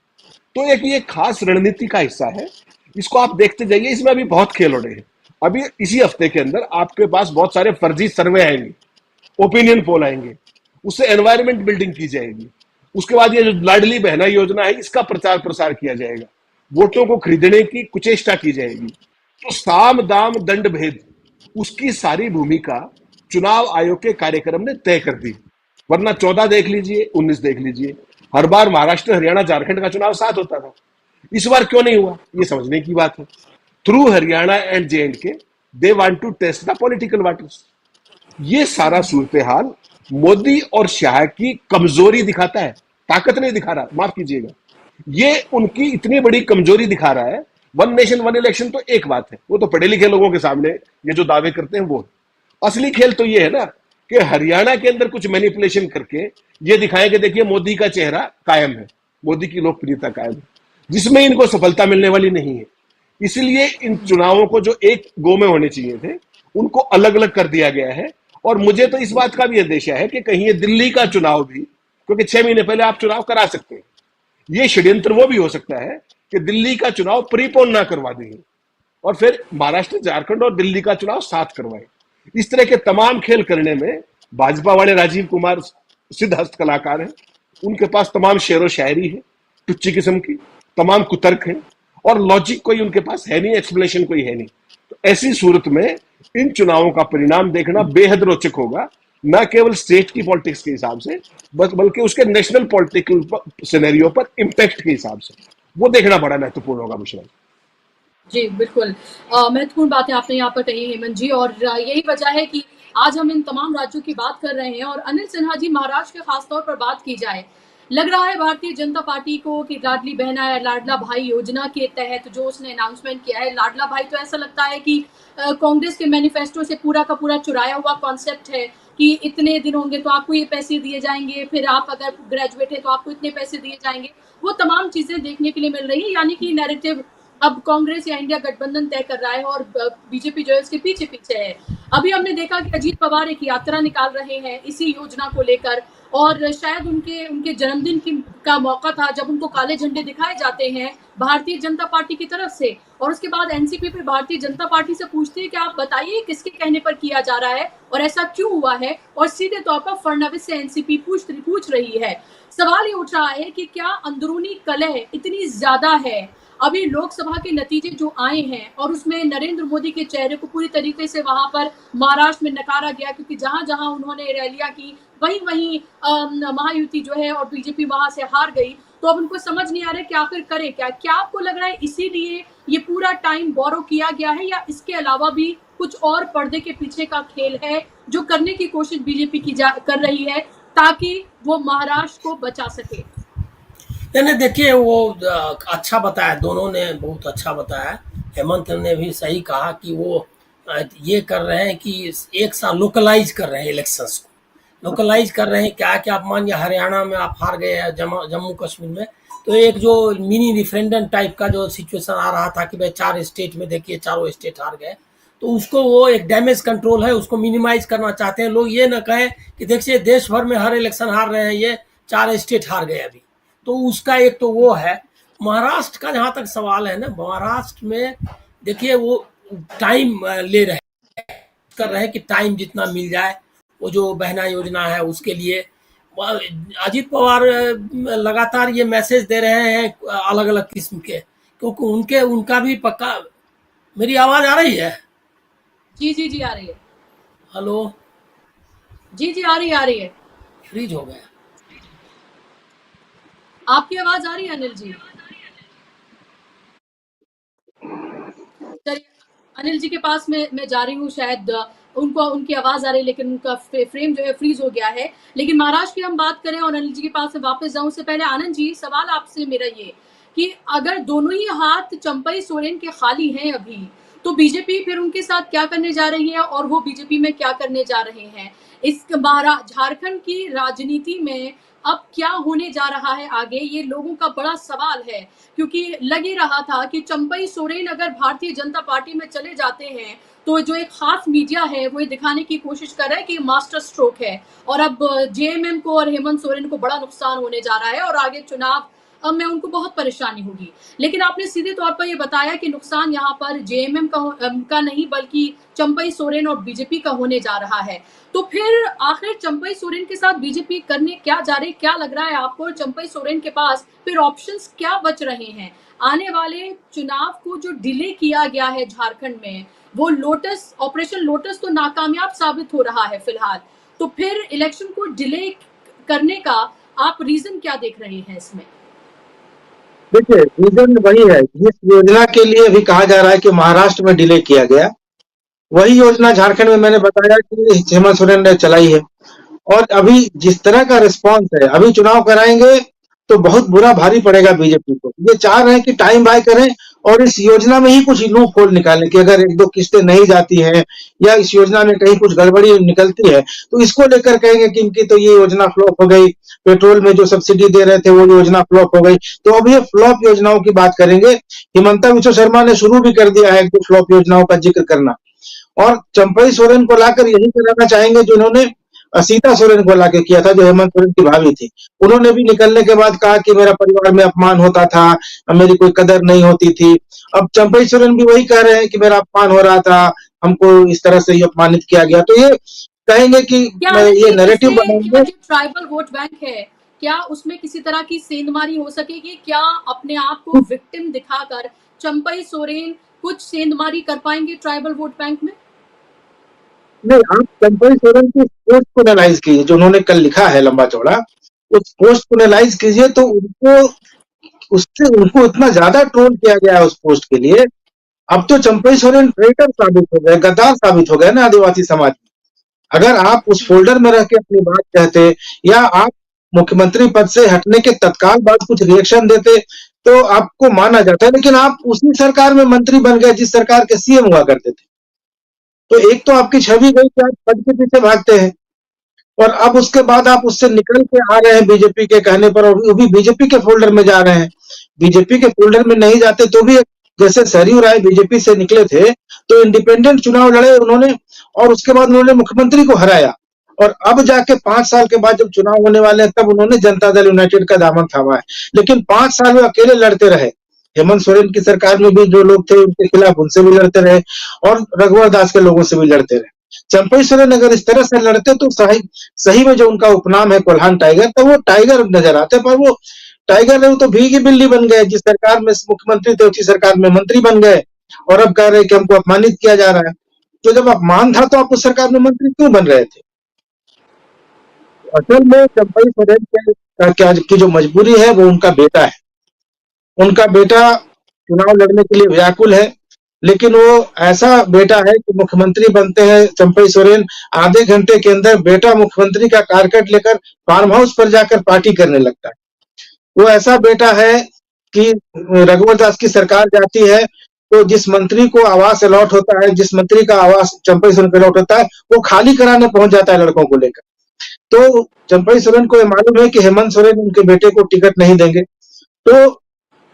तो एक ये खास रणनीति का हिस्सा है, इसको आप देखते जाइए। इसमें अभी बहुत खेल हो रहे हैं। अभी इसी हफ्ते के अंदर आपके पास बहुत सारे फर्जी सर्वे आएंगे, ओपिनियन पोल आएंगे, उससे एनवायरमेंट बिल्डिंग की जाएगी। उसके बाद ये जो लाडली बहना योजना है इसका प्रचार प्रसार किया जाएगा, वोटों को खरीदने की कुचेष्टा की जाएगी। तो साम दाम दंड भेद उसकी सारी भूमिका चुनाव आयोग के कार्यक्रम ने तय कर दी। वरना 14 देख लीजिए, 19 देख लीजिए, हर बार महाराष्ट्र हरियाणा झारखंड का चुनाव साथ होता था। इस बार क्यों नहीं हुआ, ये समझने की बात है। Through Haryana and J&K they want to test the political waters. ये सारा सूरत हाल मोदी और शाह की कमजोरी दिखाता है, ताकत नहीं दिखा रहा, माफ कीजिएगा। ये उनकी इतनी बड़ी कमजोरी दिखा रहा है। वन नेशन वन इलेक्शन तो एक बात है, वो तो पढ़े लिखे लोगों के सामने ये जो दावे करते हैं वो। असली खेल तो ये है ना कि हरियाणा के अंदर कुछ मैनिपुलेशन करके ये दिखाएं कि देखिए मोदी का चेहरा कायम है, मोदी की लोकप्रियता कायम है, जिसमें इनको सफलता मिलने वाली नहीं है। इसलिए इन चुनावों को जो एक गो में होने चाहिए थे उनको अलग अलग कर दिया गया है। और मुझे तो इस बात का भी अंदेशा है कि कहीं ये दिल्ली का चुनाव भी, क्योंकि 6 महीने पहले आप चुनाव करा सकते हैं, ये षड्यंत्र वो भी हो सकता है कि दिल्ली का चुनाव प्रीपोन ना करवा देंगे और फिर महाराष्ट्र, झारखंड और दिल्ली का चुनाव साथ करवाए। इस तरह के तमाम खेल करने में भाजपा वाले राजीव कुमार सिद्ध हस्त कलाकार हैं, उनके पास तमाम शेरो शायरी है, टुच्ची किस्म की तमाम कुतर्क है, और लॉजिक कोई उनके पास है नहीं, एक्सप्लेनेशन कोई है नहीं। तो ऐसी सूरत में इन चुनावों का परिणाम देखना बेहद रोचक होगा, न केवल स्टेट की पॉलिटिक्स के हिसाब से बल्कि उसके नेशनल पॉलिटिकल सिनेरियो पर इंपैक्ट के हिसाब से। वो देखना बड़ा महत्वपूर्ण होगा मिश्रा जी बिल्कुल। महत्वपूर्ण बातें आपने यहाँ पर कही हेमंत जी, और यही वजह है कि आज हम इन तमाम राज्यों की बात कर रहे हैं। और अनिल सिन्हा जी, महाराष्ट्र के खासतौर पर बात की जाए, लग रहा है भारतीय जनता पार्टी को कि लाडली बहना या लाडला भाई योजना के तहत जो उसने अनाउंसमेंट किया है, लाडला भाई तो ऐसा लगता है कि कांग्रेस के मैनिफेस्टो से पूरा का पूरा चुराया हुआ कॉन्सेप्ट है कि इतने दिन होंगे तो आपको ये पैसे दिए जाएंगे, फिर आप अगर ग्रेजुएट है तो आपको इतने पैसे दिए जाएंगे। वो तमाम चीजें देखने के लिए मिल रही है, यानी कि नैरेटिव अब कांग्रेस या इंडिया गठबंधन तय कर रहा है और बीजेपी जो है उसके पीछे पीछे है। अभी हमने देखा कि अजीत पवार एक यात्रा निकाल रहे हैं इसी योजना को लेकर, और शायद उनके जन्मदिन का मौका था जब उनको काले झंडे दिखाए जाते हैं भारतीय जनता पार्टी की तरफ से, और उसके बाद एनसीपी पे भारतीय जनता पार्टी से पूछती है कि आप बताइए किसके कहने पर किया जा रहा है और ऐसा क्यों हुआ है, और सीधे तौर पर फडणवीस से एनसीपी पूछ रही है। सवाल ये उठ रहा है कि क्या अंदरूनी कलह इतनी ज्यादा है। अभी लोकसभा के नतीजे जो आए हैं और उसमें नरेंद्र मोदी के चेहरे को पूरी तरीके से वहां पर महाराष्ट्र में नकारा गया, क्योंकि जहां जहां उन्होंने रैलियां की वहीं महायुति जो है और बीजेपी वहां से हार गई। तो अब उनको समझ नहीं आ रहा है कि आखिर करे क्या आपको लग रहा है इसीलिए ये पूरा टाइम बोरो किया गया है, या इसके अलावा भी कुछ और पर्दे के पीछे का खेल है जो करने की कोशिश बीजेपी कर रही है ताकि वो महाराष्ट्र को बचा सके? यानी देखिए वो अच्छा बताया, दोनों ने बहुत अच्छा बताया। हेमंत ने भी सही कहा कि वो ये कर रहे हैं कि एक साथ लोकलाइज कर रहे हैं, इलेक्शंस को लोकलाइज कर रहे हैं। क्या कि आप मान लिया हरियाणा में आप हार गए हैं, जम्मू कश्मीर में, तो एक जो मिनी रिफरेंडम टाइप का जो सिचुएशन आ रहा था कि भाई 4 स्टेट में देखिए चारों स्टेट हार गए, तो उसको वो एक डैमेज कंट्रोल है, उसको मिनिमाइज करना चाहते हैं। लोग ये न कहें कि देखिए देश भर में हर इलेक्शन हार रहे हैं, ये 4 स्टेट हार गए अभी, तो उसका एक तो वो है। महाराष्ट्र का जहाँ तक सवाल है ना, महाराष्ट्र में देखिए वो टाइम ले रहे कर रहे हैं कि टाइम जितना मिल जाए, वो जो बहना योजना है उसके लिए अजीत पवार लगातार ये मैसेज दे रहे हैं अलग अलग किस्म के, क्योंकि उनका भी पक्का। मेरी आवाज आ रही है? जी आ रही है। हेलो जी आ रही है। फ्रीज हो गया, आपकी आवाज आ रही है अनिल जी? चलिए अनिल जी के पास मैं जा रही हूँ, शायद उनकी आवाज आ रही है लेकिन उनका फ्रेम जो है फ्रीज हो गया है। लेकिन महाराष्ट्र की हम बात करें और अनिल जी के पास वापस जाऊं, से पहले आनंद जी सवाल आपसे मेरा ये कि अगर दोनों ही हाथ चंपई सोरेन के खाली हैं अभी, तो बीजेपी फिर उनके साथ क्या करने जा रही है और वो बीजेपी में क्या करने जा रहे हैं। इस झारखंड की राजनीति में अब क्या होने जा रहा है आगे, ये लोगों का बड़ा सवाल है, क्योंकि लग ही रहा था कि चंपई सोरेन अगर भारतीय जनता पार्टी में चले जाते हैं तो जो एक खास मीडिया है वो ये दिखाने की कोशिश कर रहा है कि मास्टर स्ट्रोक है और अब जेएमएम को और हेमंत सोरेन को बड़ा नुकसान होने जा रहा है और आगे चुनाव अब में उनको बहुत परेशानी होगी। लेकिन आपने सीधे तौर पर ये बताया कि नुकसान यहाँ पर जेएमएम का नहीं बल्कि चंपई सोरेन और बीजेपी का होने जा रहा है। तो फिर आखिर चंपई सोरेन के साथ बीजेपी करने क्या जा रही, क्या लग रहा है आपको? चंपई सोरेन के पास फिर ऑप्शंस क्या बच रहे हैं? आने वाले चुनाव को जो डिले किया गया है झारखंड में, वो लोटस ऑपरेशन लोटस तो नाकामयाब साबित हो रहा है फिलहाल, तो फिर इलेक्शन को डिले करने का आप रीजन क्या देख रहे हैं इसमें? देखिए, रीजन वही है, जिस योजना के लिए अभी कहा जा रहा है कि महाराष्ट्र में डिले किया गया, वही योजना झारखंड में मैंने बताया कि हेमंत सोरेन ने चलाई है। और अभी जिस तरह का रिस्पांस है, अभी चुनाव कराएंगे तो बहुत बुरा भारी पड़ेगा बीजेपी को। ये चाह रहे हैं कि टाइम बाय करें और इस योजना में ही कुछ लूप होल निकालें कि अगर एक दो किस्तें नहीं जाती हैं या इस योजना में कहीं कुछ गड़बड़ी निकलती है तो इसको लेकर कहेंगे कि इनकी तो ये योजना फ्लॉप हो गई, पेट्रोल में जो सब्सिडी दे रहे थे वो योजना फ्लॉप हो गई। तो अब ये फ्लॉप योजनाओं की बात करेंगे। हिमंता विश्व शर्मा ने शुरू भी कर दिया है कि फ्लॉप योजनाओं का जिक्र करना, और चंपई सोरेन को लाकर यही कराना चाहेंगे जो इन्होंने सीता सोरेन को लाके किया था, जो हेमंत सोरेन की भाभी थी। उन्होंने भी निकलने के बाद कहा कि मेरा परिवार में अपमान होता था, मेरी कोई कदर नहीं होती थी। अब चंपई सोरेन भी वही कह रहे हैं कि मेरा अपमान हो रहा था, हमको इस तरह से ही अपमानित किया गया। तो ये कहेंगे कि ये नैरेटिव बनाएंगे। ट्राइबल वोट बैंक है, क्या उसमें किसी तरह की सेंधमारी हो सकेगी? क्या अपने आप को विक्टिम दिखाकर चंपई सोरेन कुछ सेंधमारी कर पाएंगे ट्राइबल वोट बैंक में? नहीं, आप चंपई सोरेन की पोस्ट को एनालाइज कीजिए, जो उन्होंने कल लिखा है लंबा चौड़ा, उस पोस्ट को एनालाइज कीजिए तो उनको इतना ज्यादा ट्रोल किया गया है उस पोस्ट के लिए। अब तो चंपई सोरेन ट्रेटर साबित हो गए, गद्दार साबित हो गए ना आदिवासी समाज में। अगर आप उस फोल्डर में रह के अपनी बात कहते या आप मुख्यमंत्री पद से हटने के तत्काल बाद कुछ रिएक्शन देते तो आपको माना जाता है, लेकिन आप उसी सरकार में मंत्री बन गए जिस सरकार के सीएम हुआ करते थे। तो एक तो आपकी छवि गई कि आप पद के पीछे भागते हैं, और अब उसके बाद आप उससे निकल के आ रहे हैं बीजेपी के कहने पर, और वो भी बीजेपी के फोल्डर में जा रहे हैं। बीजेपी के फोल्डर में नहीं जाते तो भी, जैसे सरयू राय बीजेपी से निकले थे तो इंडिपेंडेंट चुनाव लड़े उन्होंने, और उसके बाद उन्होंने मुख्यमंत्री को हराया, और अब जाके 5 साल के बाद जब चुनाव होने वाले हैं तब उन्होंने जनता दल यूनाइटेड का दामन थामा है। लेकिन 5 साल वो अकेले लड़ते रहे। हेमंत सोरेन की सरकार में भी जो लोग थे उनके खिलाफ उनसे भी लड़ते रहे और रघुवर दास के लोगों से भी लड़ते रहे। चंपई सोरेन अगर इस तरह से लड़ते तो सही में जो उनका उपनाम है कोल्हान टाइगर, तो वो टाइगर नजर आते, पर वो टाइगर नहीं, वो तो भीगी बिल्ली बन गए। जिस सरकार में मुख्यमंत्री थे उसी सरकार में मंत्री बन गए और अब कह रहे कि हमको अपमानित किया जा रहा है। तो जब अपमान था तो आप उस सरकार में मंत्री क्यों बन रहे थे? असल में चंपई सोरेन की जो मजबूरी है वो उनका बेटा है। उनका बेटा चुनाव लड़ने के लिए व्याकुल है, लेकिन वो ऐसा बेटा है कि मुख्यमंत्री बनते हैं चंपई सोरेन, आधे घंटे के अंदर बेटा मुख्यमंत्री का कारकट लेकर फार्म हाउस पर जाकर पार्टी करने लगता है। वो ऐसा बेटा है कि रघुवर दास की सरकार जाती है तो जिस मंत्री को आवास अलॉट होता है, जिस मंत्री का आवास चंपई सोरेन को अलॉट होता है, वो खाली कराने पहुंच जाता है लड़कों को लेकर। तो चंपई सोरेन को ये मालूम है कि हेमंत सोरेन उनके बेटे को टिकट नहीं देंगे, तो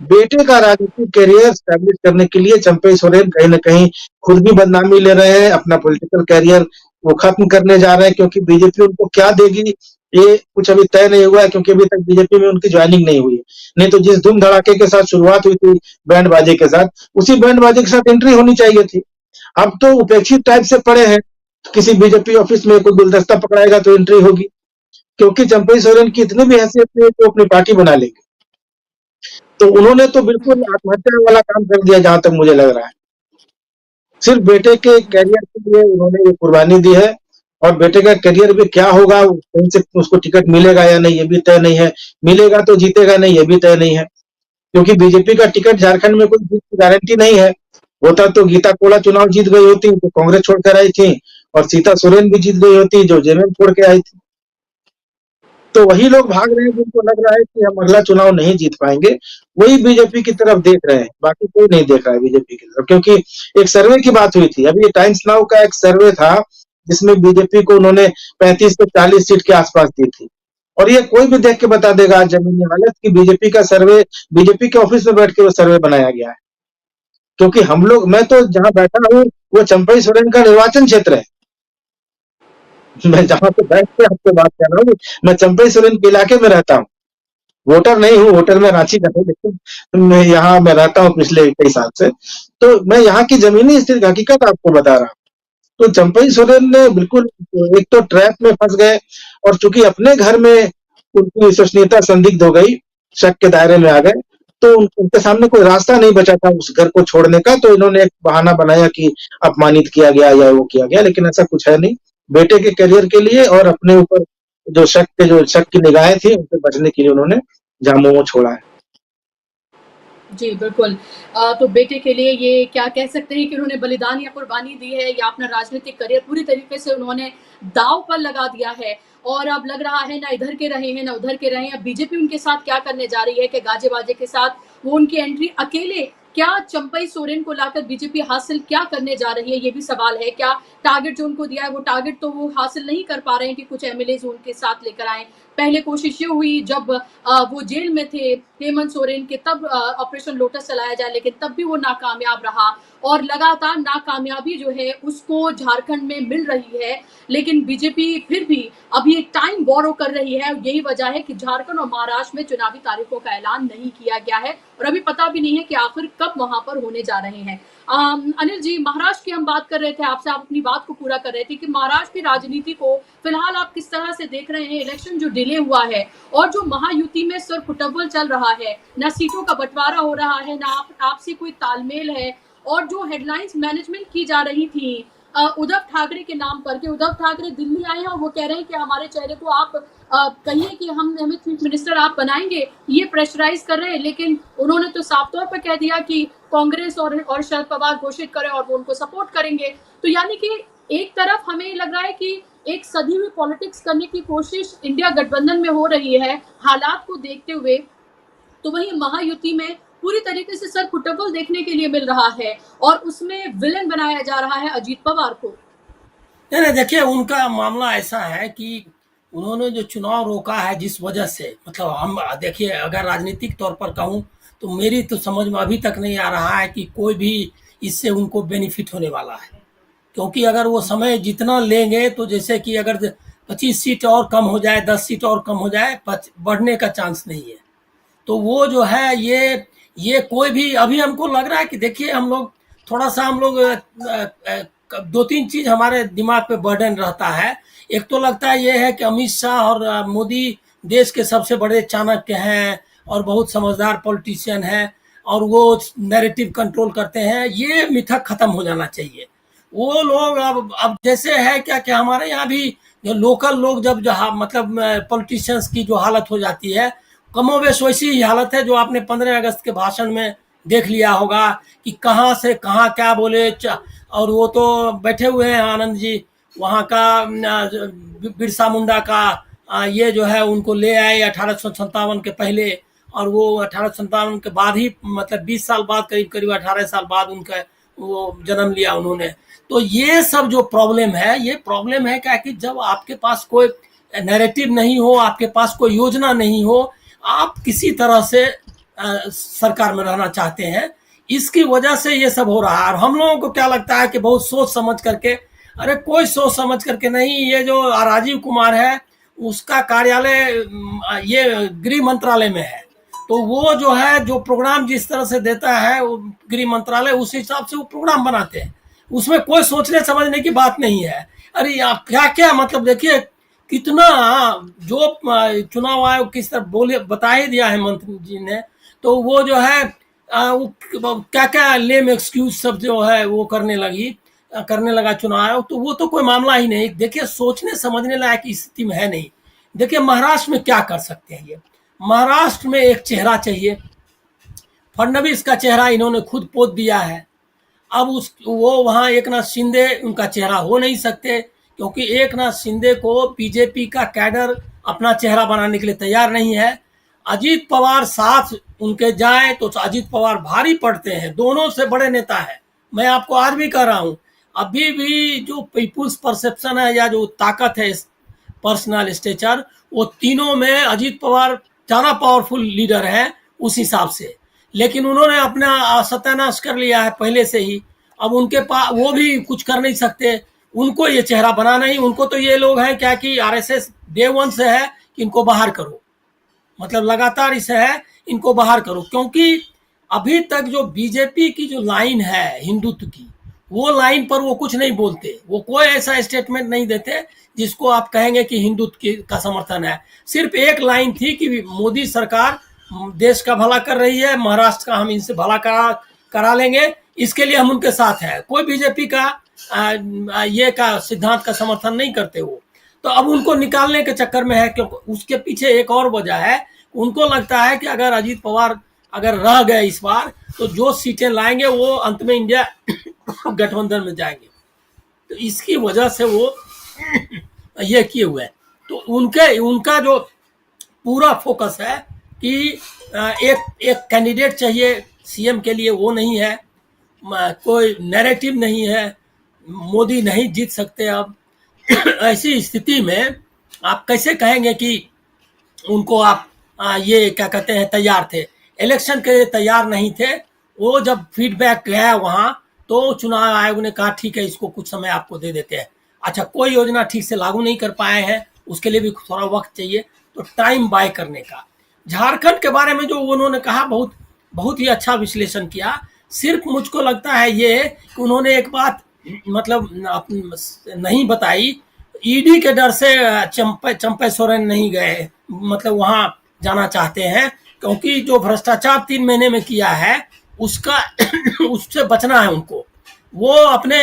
बेटे का राजनीतिक करियर स्टैब्लिश करने के लिए चंपई सोरेन कहीं न कहीं खुद भी बदनामी ले रहे हैं, अपना पॉलिटिकल करियर वो खत्म करने जा रहे हैं, क्योंकि बीजेपी उनको क्या देगी ये कुछ अभी तय नहीं हुआ है, क्योंकि अभी तक बीजेपी में उनकी ज्वाइनिंग नहीं हुई है। नहीं तो जिस धूम धड़ाके के साथ शुरुआत हुई थी बैंड बाजे के साथ, उसी बैंड बाजे के साथ एंट्री होनी चाहिए थी। अब तो उपेक्षित टाइप से पड़े हैं, किसी बीजेपी ऑफिस में कोई गुलदस्ता पकड़ाएगा तो एंट्री होगी, क्योंकि चंपई सोरेन की इतनी भी हैसियत नहीं है कि वो अपनी पार्टी बना लेंगे। तो उन्होंने तो बिल्कुल आत्महत्या वाला काम कर दिया जहां तक मुझे लग रहा है। सिर्फ बेटे के करियर के लिए उन्होंने ये कुर्बानी दी है, और बेटे का करियर भी क्या होगा, कहीं से उसको टिकट मिलेगा या नहीं ये भी तय नहीं है, मिलेगा तो जीतेगा नहीं ये भी तय नहीं है, क्योंकि बीजेपी का टिकट झारखंड में कोई जीत की गारंटी नहीं है। होता तो गीता कोड़ा चुनाव जीत गई होती जो कांग्रेस छोड़कर आई थी, और सीता सोरेन भी जीत गई होती जो जेएमएम छोड़ के आई थी। तो वही लोग भाग रहे हैं जिनको लग रहा है कि हम अगला चुनाव नहीं जीत पाएंगे, वही बीजेपी की तरफ देख रहे हैं, बाकी कोई नहीं देख रहा है बीजेपी की तरफ। क्योंकि एक सर्वे की बात हुई थी, अभी टाइम्स नाउ का एक सर्वे था जिसमें बीजेपी को उन्होंने 35 से 40 सीट के आसपास दी थी। और ये कोई भी देख के बता देगा आज जमीनी हालत की बीजेपी का सर्वे, बीजेपी के ऑफिस में बैठ के वो सर्वे बनाया गया है। क्योंकि हम लोग, मैं तो जहां बैठा हूँ वो चंपई सोरेन का निर्वाचन क्षेत्र है। मैं जहां पे बैठ के आपसे बात कर रहा हूँ, मैं चंपई सोरेन के इलाके में रहता हूँ। वोटर नहीं हूँ, वोटर में रांची का हूँ, लेकिन मैं यहाँ मैं रहता हूँ पिछले कई साल से। तो मैं यहाँ की जमीनी स्थिति हकीकत आपको बता रहा हूँ। तो चंपई सोरेन ने बिल्कुल, एक तो ट्रैप में फंस गए, और चूंकि अपने घर में उनकी विश्वसनीयता संदिग्ध हो गई, शक के दायरे में आ गए, तो उनके सामने कोई रास्ता नहीं बचा था उस घर को छोड़ने का। तो इन्होंने एक बहाना बनाया कि अपमानित किया गया या वो किया गया, लेकिन ऐसा कुछ है नहीं। बेटे के करियर के लिए और अपने ऊपर जो शक की निगाहें थी उनसे बचने के लिए उन्होंने जामुन छोड़ा है। जी, बिल्कुल। तो बेटे के लिए ये क्या कह सकते हैं कि उन्होंने बलिदान या कुर्बानी दी है, या अपना राजनीतिक करियर पूरी तरीके से उन्होंने दाँव पर लगा दिया है, और अब लग रहा है ना इधर के रहे हैं, ना उधर के रहे हैं। अब बीजेपी उनके साथ क्या करने जा रही है कि गाजे-बाजे के साथ वो उनकी एंट्री अकेले क्या चंपई सोरेन को लाकर बीजेपी हासिल क्या करने जा रही है, ये भी सवाल है। क्या टारगेट जो उनको दिया है, वो टारगेट तो वो हासिल नहीं कर पा रहे हैं कि कुछ एमएलएज़ उनके साथ लेकर आएँ। पहले कोशिश ये हुई जब वो जेल में थे हेमंत सोरेन के, तब ऑपरेशन लोटस चलाया जाए, लेकिन तब भी वो नाकामयाब रहा, और लगातार नाकामयाबी जो है उसको झारखंड में मिल रही है। लेकिन बीजेपी फिर भी अभी एक टाइम बोरो कर रही है, और यही वजह है कि झारखंड और महाराष्ट्र में चुनावी तारीखों का ऐलान नहीं किया गया है, और अभी पता भी नहीं है कि आखिर कब वहां पर होने जा रहे हैं। अनिल जी, महाराष्ट्र की हम बात कर रहे थे आपसे, आप अपनी बात को पूरा कर रहे थे कि महाराष्ट्र की राजनीति को फिलहाल आप किस तरह से देख रहे हैं। इलेक्शन जो डिले हुआ है और जो महायुति में सर फुटबॉल चल रहा है, ना सीटों का बंटवारा हो रहा है, ना आपसी कोई तालमेल है, और जो हेडलाइंस मैनेजमेंट की जा रही थी उद्धव ठाकरे के नाम पर, कि उद्धव ठाकरे दिल्ली आए हैं और वो कह रहे हैं कि हमारे चेहरे को आप कहिए कि हमें चीफ मिनिस्टर आप बनाएंगे, ये प्रेशराइज कर रहे हैं। लेकिन उन्होंने तो साफ तौर पर कह दिया कि कांग्रेस और शरद पवार घोषित करें और वो उनको सपोर्ट करेंगे। तो यानी कि एक तरफ हमें लग रहा है कि एक सदी हुई पॉलिटिक्स करने की कोशिश इंडिया गठबंधन में हो रही है हालात को देखते हुए, तो वही महायुति में पूरी तरीके से सर फुटबॉल देखने के लिए मिल रहा है, और उसमें विलेन बनाया जा रहा है अजीत पवार को। नहीं, देखिए उनका मामला ऐसा है कि उन्होंने जो चुनाव रोका है जिस वजह से, मतलब हम देखिए, अगर राजनीतिक तौर पर कहूँ तो मेरी तो समझ में अभी तक नहीं आ रहा है कि कोई भी इससे उनको बेनिफिट होने वाला है। क्योंकि अगर वो समय जितना लेंगे तो जैसे कि अगर 25 सीट और कम हो जाए, 10 सीट और कम हो जाए, बढ़ने का चांस नहीं है। तो वो जो है ये कोई भी, अभी हमको लग रहा है कि देखिए हम लोग थोड़ा सा, हम लोग 2-3 चीज हमारे दिमाग पे बर्डन रहता है। एक तो लगता है ये है कि अमित शाह और मोदी देश के सबसे बड़े चाणक्य हैं और बहुत समझदार पॉलिटिशियन हैं, और वो नैरेटिव कंट्रोल करते हैं। ये मिथक खत्म हो जाना चाहिए। वो लोग अब जैसे है क्या कि हमारे यहाँ भी जो लोकल लोग जब मतलब पॉलिटिशियंस की जो हालत हो जाती है, कमोबेश वैसी ही हालत है जो आपने 15 अगस्त के भाषण में देख लिया होगा कि कहाँ से कहाँ क्या बोले। और वो तो बैठे हुए हैं आनंद जी, वहाँ का बिरसा मुंडा का ये जो है उनको ले आए 1857 के पहले, और वो 1857 के बाद ही, मतलब 20 साल बाद, करीब करीब 18 साल बाद उनका वो जन्म लिया उन्होंने। तो ये सब जो प्रॉब्लम है, ये प्रॉब्लम है क्या कि जब आपके पास कोई नैरेटिव नहीं हो, आपके पास कोई योजना नहीं हो, आप किसी तरह से सरकार में रहना चाहते हैं, इसकी वजह से ये सब हो रहा है। और हम लोगों को क्या लगता है कि बहुत सोच समझ करके, अरे कोई सोच समझ करके नहीं। ये जो राजीव कुमार है उसका कार्यालय ये गृह मंत्रालय में है, तो वो जो है जो प्रोग्राम जिस तरह से देता है गृह मंत्रालय, उस हिसाब से वो प्रोग्राम बनाते हैं। उसमें कोई सोचने समझने की बात नहीं है। अरे आप क्या क्या, मतलब देखिए कितना जो चुनाव आयोग किस तरह बोले, बता ही दिया है मंत्री जी ने। तो वो जो है वो क्या क्या लेम एक्सक्यूज सब जो है वो करने लगा चुनाव आयोग। तो वो तो कोई मामला ही नहीं। देखिए सोचने समझने लायक स्थिति में है नहीं। देखिए महाराष्ट्र में क्या कर सकते हैं ये, महाराष्ट्र में एक चेहरा चाहिए। फडणवीस का चेहरा इन्होंने खुद पोत दिया है। अब वो वहां एकनाथ शिंदे उनका चेहरा हो नहीं सकते, क्योंकि एकनाथ शिंदे को बीजेपी का कैडर अपना चेहरा बनाने के लिए तैयार नहीं है। अजीत पवार साथ उनके जाए तो अजीत पवार भारी पड़ते हैं, दोनों से बड़े नेता हैं। मैं आपको आज भी कह रहा हूं, अभी भी जो पीपुल्स परसेप्शन है या जो ताकत है पर्सनल स्टेचर, वो तीनों में अजीत पवार ज्यादा पावरफुल लीडर है उस हिसाब से। लेकिन उन्होंने अपना सत्यानाश कर लिया है पहले से ही। अब उनके पास वो भी कुछ कर नहीं सकते, उनको ये चेहरा बनाना ही। उनको तो ये लोग हैं क्या कि आरएसएस डे वन से है कि इनको बाहर करो, मतलब लगातार इसे है इनको बाहर करो। क्योंकि अभी तक जो बीजेपी की जो लाइन है हिंदुत्व की, वो लाइन पर वो कुछ नहीं बोलते। वो कोई ऐसा स्टेटमेंट नहीं देते जिसको आप कहेंगे कि हिंदुत्व का समर्थन है। सिर्फ एक लाइन थी कि मोदी सरकार देश का भला कर रही है, महाराष्ट्र का हम इनसे भला करा लेंगे, इसके लिए हम उनके साथ हैं। कोई बीजेपी का ये का सिद्धांत का समर्थन नहीं करते वो। तो अब उनको निकालने के चक्कर में है, क्योंकि उसके पीछे एक और वजह है। उनको लगता है कि अगर अजीत पवार अगर रह गए इस बार, तो जो सीटें लाएंगे वो अंत में इंडिया गठबंधन में जाएंगे। तो इसकी वजह से वो ये किए हुए हैं। तो उनका जो पूरा फोकस है कि एक कैंडिडेट चाहिए सीएम के लिए, वो नहीं है। कोई नैरेटिव नहीं है, मोदी नहीं जीत सकते अब। ऐसी स्थिति में आप कैसे कहेंगे कि उनको आप ये क्या कहते हैं तैयार थे? इलेक्शन के लिए तैयार नहीं थे वो। जब फीडबैक गया वहां तो चुनाव आयोग ने कहा ठीक है, इसको कुछ समय आपको दे देते हैं। अच्छा, कोई योजना ठीक से लागू नहीं कर पाए हैं, उसके लिए भी थोड़ा वक्त चाहिए, तो टाइम बाय करने का। झारखंड के बारे में जो उन्होंने कहा, बहुत बहुत ही अच्छा विश्लेषण किया। सिर्फ मुझको लगता है ये कि उन्होंने एक बात मतलब नहीं बताई, ईडी के डर से चंपे सोरेन नहीं गए, मतलब वहां जाना चाहते हैं, क्योंकि जो भ्रष्टाचार 3 महीने में किया है उसका उससे बचना है उनको। वो अपने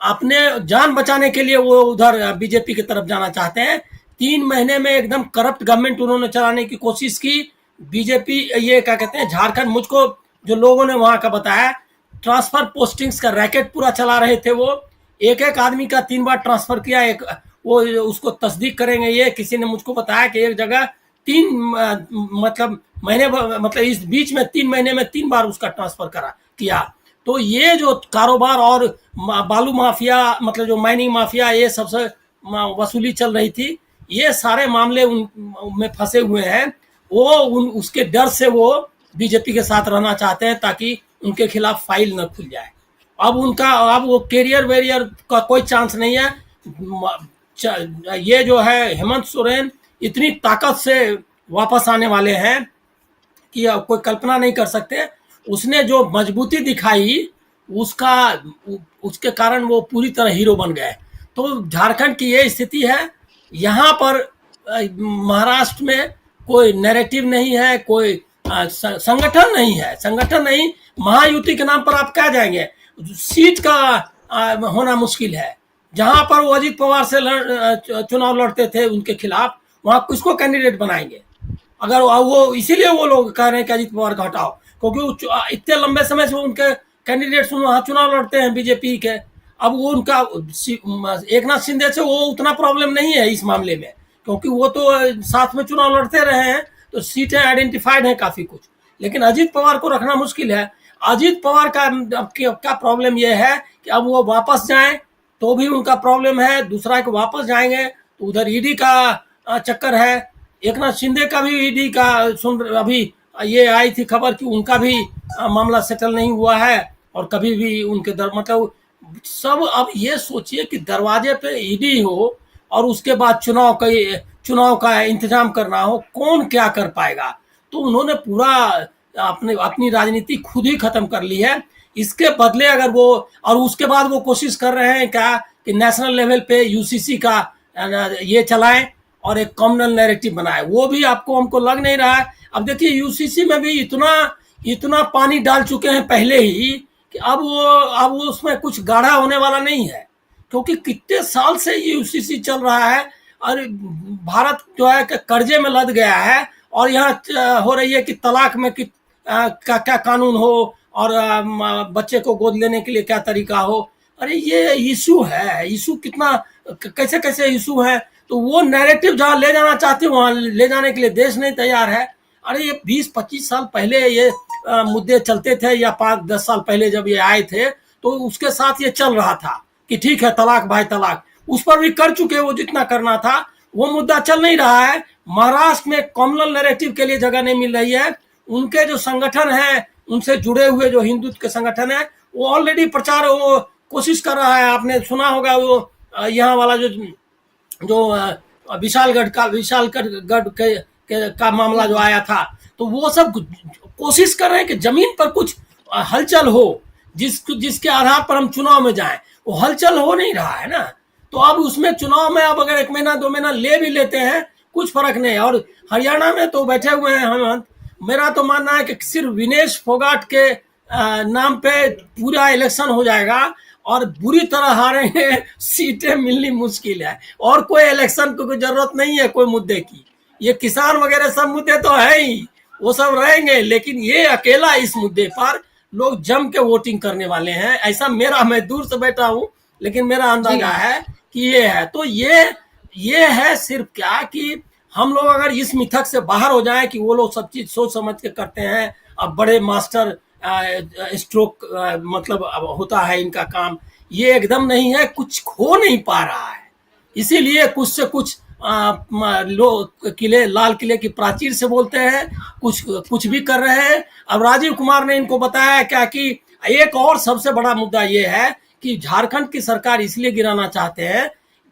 अपने जान बचाने के लिए वो उधर बीजेपी की तरफ जाना चाहते हैं। 3 महीने में एकदम करप्ट गवर्नमेंट उन्होंने चलाने की कोशिश की। बीजेपी ये क्या कहते हैं झारखंड, मुझको जो लोगों ने वहां का बताया, ट्रांसफर पोस्टिंग्स का रैकेट पूरा चला रहे थे वो। एक एक आदमी का 3 बार ट्रांसफर किया। एक वो उसको तस्दीक करेंगे, ये किसी ने मुझको बताया कि एक जगह 3 मतलब महीने, मतलब इस बीच में 3 महीने में 3 बार उसका ट्रांसफर किया। तो ये जो कारोबार और बालू माफिया, मतलब जो माइनिंग माफिया, ये सबसे वसूली चल रही थी, ये सारे मामले उनमें फंसे हुए हैं। वो उसके डर से वो बीजेपी के साथ रहना चाहते हैं ताकि उनके खिलाफ फाइल न खुल जाए। अब वो कैरियर वेरियर का कोई चांस नहीं है। ये जो है हेमंत सोरेन इतनी ताकत से वापस आने वाले हैं कि अब कोई कल्पना नहीं कर सकते। उसने जो मजबूती दिखाई उसके कारण वो पूरी तरह हीरो बन गए। तो झारखंड की ये स्थिति है। यहाँ पर महाराष्ट्र में कोई नैरेटिव नहीं है, कोई संगठन नहीं है, संगठन नहीं। महायुति के नाम पर आप क्या जाएंगे? सीट का होना मुश्किल है। जहां पर वो अजीत पवार से चुनाव लड़ते थे उनके खिलाफ, वहां किसको कैंडिडेट बनाएंगे? अगर वो इसीलिए वो लोग कह रहे हैं कि अजीत पवार का हटाओ, क्योंकि इतने लंबे समय से उनके कैंडिडेट्स वहां चुनाव लड़ते हैं बीजेपी के। अब वो उनका एकनाथ शिंदे से वो उतना प्रॉब्लम नहीं है इस मामले में, क्योंकि वो तो साथ में चुनाव लड़ते रहे हैं, तो सीटें आइडेंटिफाइड हैं काफी कुछ। लेकिन अजीत पवार को रखना मुश्किल है। अजीत पवार का प्रॉब्लम यह है कि अब वो वापस जाएं तो भी उनका प्रॉब्लम है। दूसरा कि वापस जाएंगे तो उधर ईडी का चक्कर है। एकनाथ शिंदे का भी ईडी का अभी ये आई थी खबर कि उनका भी मामला सेटल नहीं हुआ है, और कभी भी उनके मतलब सब। अब ये सोचिए कि दरवाजे पे ईडी हो और उसके बाद चुनाव का इंतजाम करना हो, कौन क्या कर पाएगा? तो उन्होंने पूरा अपनी राजनीति खुद ही खत्म कर ली है। इसके बदले अगर वो, और उसके बाद वो कोशिश कर रहे हैं क्या कि नेशनल लेवल पे यूसीसी का ये चलाएं और एक कॉमनल नैरेटिव बनाए। वो भी हमको लग नहीं रहा है। अब देखिए यूसीसी में भी इतना पानी डाल चुके हैं पहले ही कि अब वो उसमें कुछ गाढ़ा होने वाला नहीं है, क्योंकि कितने साल से यूसीसी चल रहा है और भारत जो है कर्जे में लद गया है। और यहाँ हो रही है कि तलाक में क्या कानून हो और बच्चे को गोद लेने के लिए क्या तरीका हो। अरे ये इशू है, इशू कितना कैसे इशू है। तो वो नैरेटिव जहां ले जाना चाहते हैं वहां ले जाने के लिए देश नहीं तैयार है। अरे ये 20-25 साल पहले ये मुद्दे चलते थे, या 5-10 साल पहले जब ये आए थे तो उसके साथ ये चल रहा था कि ठीक है तलाक भाई तलाक, उस पर भी कर चुके वो जितना करना था, वो मुद्दा चल नहीं रहा है। महाराष्ट्र में कॉमनल नैरेटिव के लिए जगह नहीं मिल रही है। उनके जो संगठन है, उनसे जुड़े हुए जो हिंदुत्व के संगठन है, वो ऑलरेडी प्रचार वो कोशिश कर रहा है। आपने सुना होगा वो यहाँ वाला जो विशालगढ़ का मामला जो आया था, तो वो सब कोशिश कर रहे हैं कि जमीन पर कुछ हलचल हो, जिसके आधार पर हम चुनाव में जाएं। वो हलचल हो नहीं रहा है ना, तो अब उसमें चुनाव में अब अगर 1 महीना 2 महीना ले भी लेते हैं कुछ फर्क नहीं। और हरियाणा में तो बैठे हुए हैं हम, मेरा तो मानना है कि सिर्फ विनेश फोगाट के नाम पे पूरा इलेक्शन हो जाएगा और बुरी तरह हारेंगे, सीटें मिलनी मुश्किल है। और कोई इलेक्शन को कोई जरूरत नहीं है कोई मुद्दे की। ये किसान वगैरह सब मुद्दे तो है ही, वो सब रहेंगे, लेकिन ये अकेला इस मुद्दे पर लोग जम के वोटिंग करने वाले हैं, ऐसा मैं दूर से बैठा हूं लेकिन मेरा अंदाजा है कि ये है। तो ये है सिर्फ क्या कि हम लोग अगर इस मिथक से बाहर हो जाएं कि वो लोग सब चीज सोच समझ के करते हैं, अब बड़े मास्टर स्ट्रोक मतलब अब होता है इनका काम, ये एकदम नहीं है, कुछ हो नहीं पा रहा है। इसीलिए कुछ से कुछ लोग लाल किले की प्राचीर से बोलते हैं, कुछ भी कर रहे हैं। अब राजीव कुमार ने इनको बताया क्या कि एक और सबसे बड़ा मुद्दा ये है कि झारखंड की सरकार इसलिए गिराना चाहते हैं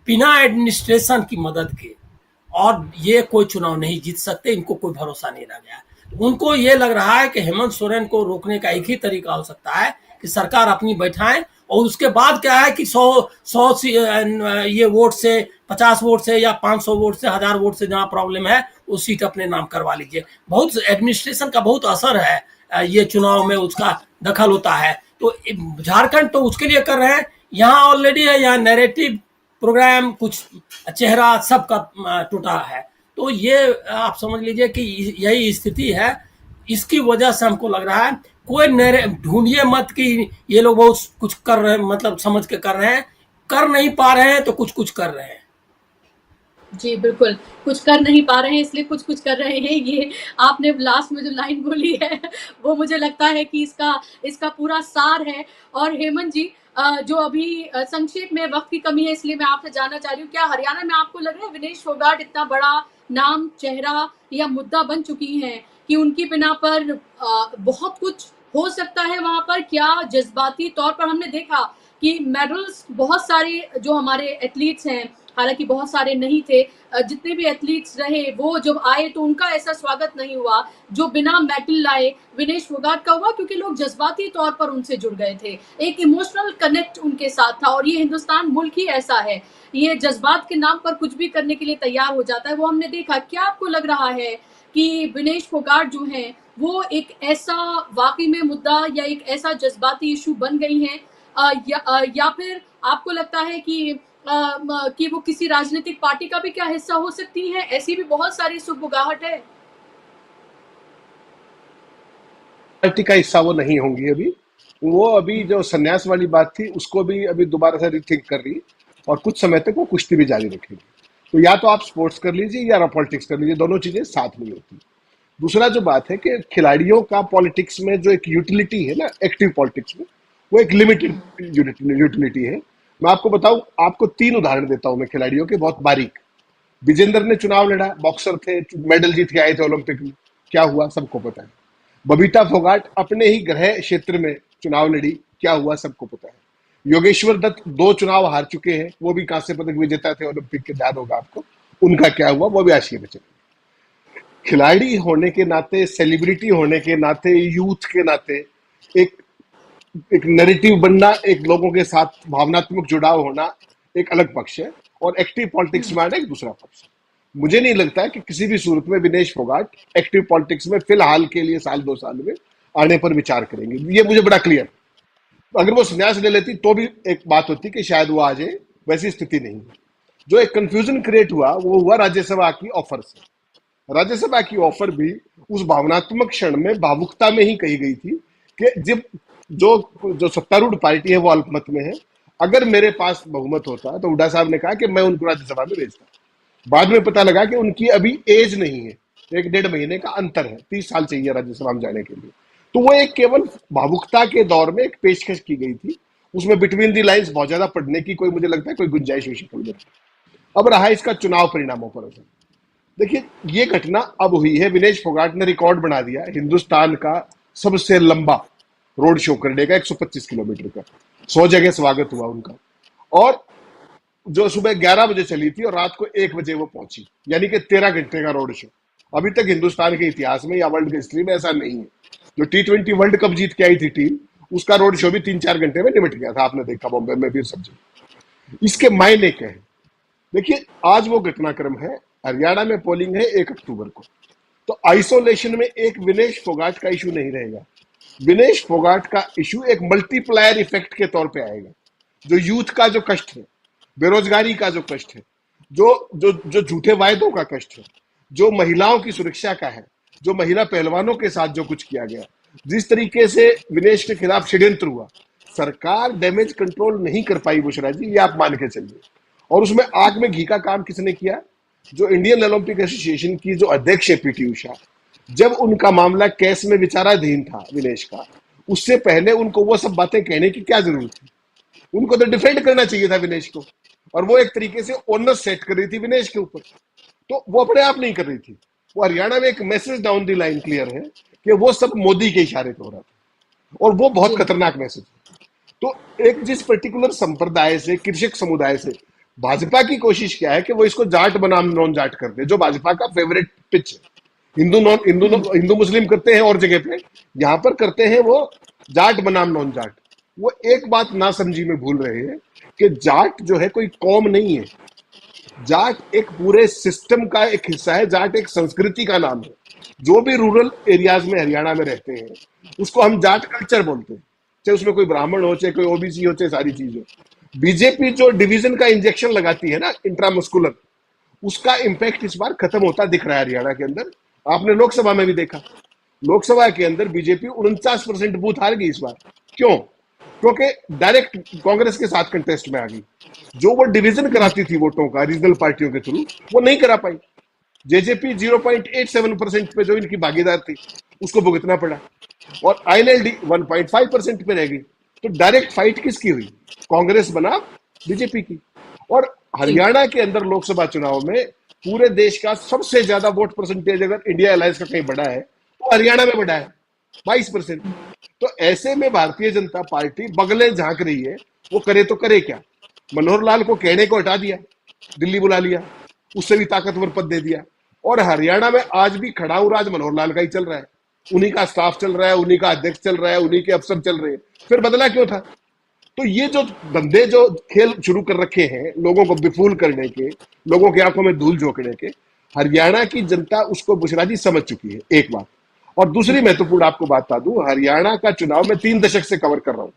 बिना एडमिनिस्ट्रेशन की मदद के, और ये कोई चुनाव नहीं जीत सकते, इनको कोई भरोसा नहीं रह गया। उनको ये लग रहा है कि हेमंत सोरेन को रोकने का एक ही तरीका हो सकता है कि सरकार अपनी बैठाएं, और उसके बाद क्या है कि 100 ये वोट से, 50 वोट से या 500 वोट से, 1000 वोट से जहां प्रॉब्लम है वो सीट अपने नाम करवा लीजिए। बहुत एडमिनिस्ट्रेशन का बहुत असर है ये चुनाव में, उसका दखल होता है। तो झारखंड तो उसके लिए कर रहे हैं, यहाँ ऑलरेडी है, यहाँ नैरेटिव प्रोग्राम कुछ चेहरा सबका टूटा है। तो ये आप समझ लीजिए कि यही स्थिति है। इसकी वजह से हमको लग रहा है कोई ढूंढिए मत कि ये लोग बहुत कुछ कर रहे हैं, मतलब समझ के कर रहे हैं, कर नहीं पा रहे हैं तो कुछ कर रहे हैं। जी बिल्कुल, कुछ कर नहीं पा रहे हैं इसलिए कुछ कर रहे हैं। ये आपने लास्ट में जो लाइन बोली है वो मुझे लगता है कि इसका पूरा सार है। और हेमंत जी, जो अभी संक्षेप में वक्त की कमी है इसलिए मैं आपसे जानना चाह रही हूँ, क्या हरियाणा में आपको लग रहा है विनेश फोगाट इतना बड़ा नाम, चेहरा या मुद्दा बन चुकी हैं कि उनकी बिना पर बहुत कुछ हो सकता है वहां पर? क्या जज्बाती तौर पर हमने देखा कि मेडल्स बहुत सारे जो हमारे एथलीट्स हैं, हालांकि बहुत सारे नहीं थे, जितने भी एथलीट्स रहे वो जब आए तो उनका ऐसा स्वागत नहीं हुआ जो बिना मेडल लाए विनेश फोगाट का हुआ, क्योंकि लोग जज्बाती तौर पर उनसे जुड़ गए थे, एक इमोशनल कनेक्ट उनके साथ था। और ये हिंदुस्तान मुल्क ही ऐसा है, ये जज्बात के नाम पर कुछ भी करने के लिए तैयार हो जाता है, वो हमने देखा। क्या आपको लग रहा है कि विनेश फोगाट जो है वो एक ऐसा वाकई में मुद्दा या एक ऐसा जज्बाती इशू बन गई है, या फिर आपको लगता है कि वो किसी राजनीतिक पार्टी का भी क्या हिस्सा हो सकती है? ऐसी भी बहुत सारी सुगबुगाहट है। पार्टी का हिस्सा वो नहीं होंगी वो अभी जो संन्यास वाली बात थी उसको भी अभी दोबारा से रिथिंक कर रही, और कुछ समय तक वो कुश्ती भी जारी रखेगी। तो या तो आप स्पोर्ट्स कर लीजिए या पॉलिटिक्स कर लीजिए, दोनों चीजें साथ नहीं होती। दूसरा जो बात है कि खिलाड़ियों का पॉलिटिक्स में जो एक यूटिलिटी है ना, एक्टिव पॉलिटिक्स में, वो एक लिमिटेड यूटिलिटी है। मैं आपको बताऊं, आपको 3 उदाहरण देता हूं मैं खिलाड़ियों के, बहुत बारीक। विजेंद्र ने चुनाव लड़ा, बॉक्सर थे, मेडल जीत के आए थे ओलंपिक में, क्या हुआ सबको पता है। बबीता फोगाट अपने ही गृह क्षेत्र में चुनाव लड़ी, क्या हुआ सबको पता है। योगेश्वर दत्त 2 चुनाव हार चुके हैं, वो भी कांस्य पदक विजेता थे ओलंपिक के, ध्यान होगा आपको, उनका क्या हुआ, वो भी हाशिए में चले। खिलाड़ी होने के नाते, सेलिब्रिटी होने के नाते, यूथ के नाते एक नैरेटिव बनना, एक लोगों के साथ भावनात्मक जुड़ाव होना एक अलग पक्ष है, और एक्टिव पॉलिटिक्स में आना एक दूसरा पक्ष है। मुझे नहीं लगता है कि किसी भी सूरत में विनेश फोगाट एक्टिव पॉलिटिक्स में फिलहाल के लिए 1-2 साल में आने पर विचार करेंगे, ये मुझे बड़ा क्लियर। अगर वो संन्यास ले लेती तो भी एक बात होती कि शायद वो आ जाए, वैसी स्थिति नहीं है। जो एक कंफ्यूजन क्रिएट हुआ वो हुआ राज्यसभा की ऑफर से। राज्यसभा की ऑफर भी उस भावनात्मक क्षण में, भावुकता में ही कही गई थी कि जब जो सत्तारूढ़ पार्टी है वो अल्पमत में है, अगर मेरे पास बहुमत होता तो हुड्डा साहब ने कहा कि मैं उनको राज्यसभा में भेजता। बाद में पता लगा कि उनकी अभी एज नहीं है, 1-1.5 महीने का अंतर है, 30 साल चाहिए राज्यसभा में जाने के लिए। तो वो एक केवल भावुकता के दौर में एक पेशकश की गई थी, उसमें बिटवीन दी लाइंस बहुत ज्यादा पढ़ने की कोई, मुझे लगता है, कोई गुंजाइश हुई शक्ल में। अब रहा इसका चुनाव परिणामों पर असर। देखिए, ये घटना अब हुई है, विनेश फोगाट ने रिकॉर्ड बना दिया हिंदुस्तान का सबसे लंबा रोड शो करने का, 125 किलोमीटर का, 100 जगह स्वागत हुआ उनका, और जो सुबह 11 बजे चली थी और रात को 1 बजे वो पहुंची, यानी कि 13 घंटे का रोड शो। अभी तक हिंदुस्तान के इतिहास में या वर्ल्ड की हिस्ट्री में ऐसा नहीं है। जो T20 वर्ल्ड कप जीत के आई थी टीम, उसका रोड शो भी 3-4 घंटे में निमट गया था, आपने देखा बॉम्बे में फिर सब जगह। इसके मायने क्या है? देखिए, आज वो घटनाक्रम है, हरियाणा में पोलिंग है 1 अक्टूबर को, तो आइसोलेशन में एक विनेश फोगाट का इशू नहीं रहेगा। विनेश फोगाट का इशू एक मल्टीप्लायर इफेक्ट के तौर पे आएगा। जो यूथ का जो कष्ट है, बेरोजगारी का जो कष्ट है, जो जो जो झूठे वायदों का कष्ट है, जो महिलाओं की सुरक्षा का है, जो महिला पहलवानों के साथ जो कुछ किया गया, जिस तरीके से विनेश के खिलाफ षड्यंत्र हुआ, सरकार डैमेज कंट्रोल नहीं कर पाई बुशरा जी, ये आप मान के चलिए। और उसमें आग में घी का काम किसने किया? जो इंडियन ओलंपिक एसोसिएशन की जो अध्यक्ष है पीटी उषा, जब उनका मामला केस में विचाराधीन था विनेश का, उससे पहले उनको वो सब बातें कहने की क्या जरूरत थी? उनको तो डिफेंड करना चाहिए था विनेश को, और वो एक तरीके से ओनस सेट कर रही थी विनेश के ऊपर। तो वो अपने आप नहीं कर रही थी, वो हरियाणा में एक message down the line clear है कि वो सब मोदी के इशारे पे हो रहा था, और वो बहुत खतरनाक मैसेज है। तो एक जिस पर्टिकुलर संप्रदाय से, कृषक समुदाय से, भाजपा की कोशिश क्या है कि वो इसको जाट बनाम नॉन जाट कर दे, जो भाजपा का फेवरेट पिच है। हिंदू मुस्लिम करते हैं और जगह पे, यहां पर करते हैं वो जाट बनाम नॉन जाट। वो एक बात ना समझी में भूल रहे हैं कि जाट जो है कोई कौम नहीं है, जाट एक पूरे सिस्टम का एक हिस्सा है, जाट एक संस्कृति का नाम है। जो भी रूरल एरियाज में हरियाणा में रहते हैं, उसको हम जाट कल्चर बोलते हैं, चाहे उसमें कोई ब्राह्मण हो, चाहे कोई ओबीसी हो, चाहे सारी चीज हो। बीजेपी जो डिवीजन का इंजेक्शन लगाती है ना, इंट्रामस्कुलर, उसका इंपैक्ट इस बार खत्म होता दिख रहा है हरियाणा के अंदर। आपने लोकसभा में भी देखा, लोकसभा के अंदर बीजेपी 49% बूथ हार गई इस बार। क्यों? क्योंकि डायरेक्ट कांग्रेस के साथ कंटेस्ट में आ गई। जो वो डिवीजन कराती थी वोटों का रीजनल पार्टियों के थ्रू, वो नहीं करा पाई। जेजेपी 0.87% पे जो इनकी भागीदार थी, उसको भुगतना पड़ा, और आईएनएलडी 1.5% पे रह गई। तो डायरेक्ट फाइट किसकी हुई? कांग्रेस बना बीजेपी की। और हरियाणा के अंदर लोकसभा चुनाव में पूरे देश का सबसे ज्यादा वोट परसेंटेज अगर इंडिया अलायंस का कहीं बढ़ा है तो हरियाणा में बढ़ा है, 22%। तो ऐसे में भारतीय जनता पार्टी बगले झांक रही है, वो करे तो करे क्या? मनोहर लाल को कहने को हटा दिया, दिल्ली बुला लिया, उससे भी ताकतवर पद दे दिया, और हरियाणा में आज भी खड़ाऊ राज मनोहर लाल का ही चल रहा है, उन्हीं का स्टाफ चल रहा है, उन्हीं का अध्यक्ष चल रहा है, उन्हीं के अफसर चल रहे हैं। फिर बदला क्यों था? तो ये जो धंधे जो खेल शुरू कर रखे हैं लोगों को बेफूल करने के, लोगों की आंखों में धूल झोंकने के, हरियाणा की जनता उसको बुशरा जी समझ चुकी है, एक बात। और दूसरी महत्वपूर्ण आपको बात बता दूं, हरियाणा का चुनाव मैं 3 दशक से कवर कर रहा हूं।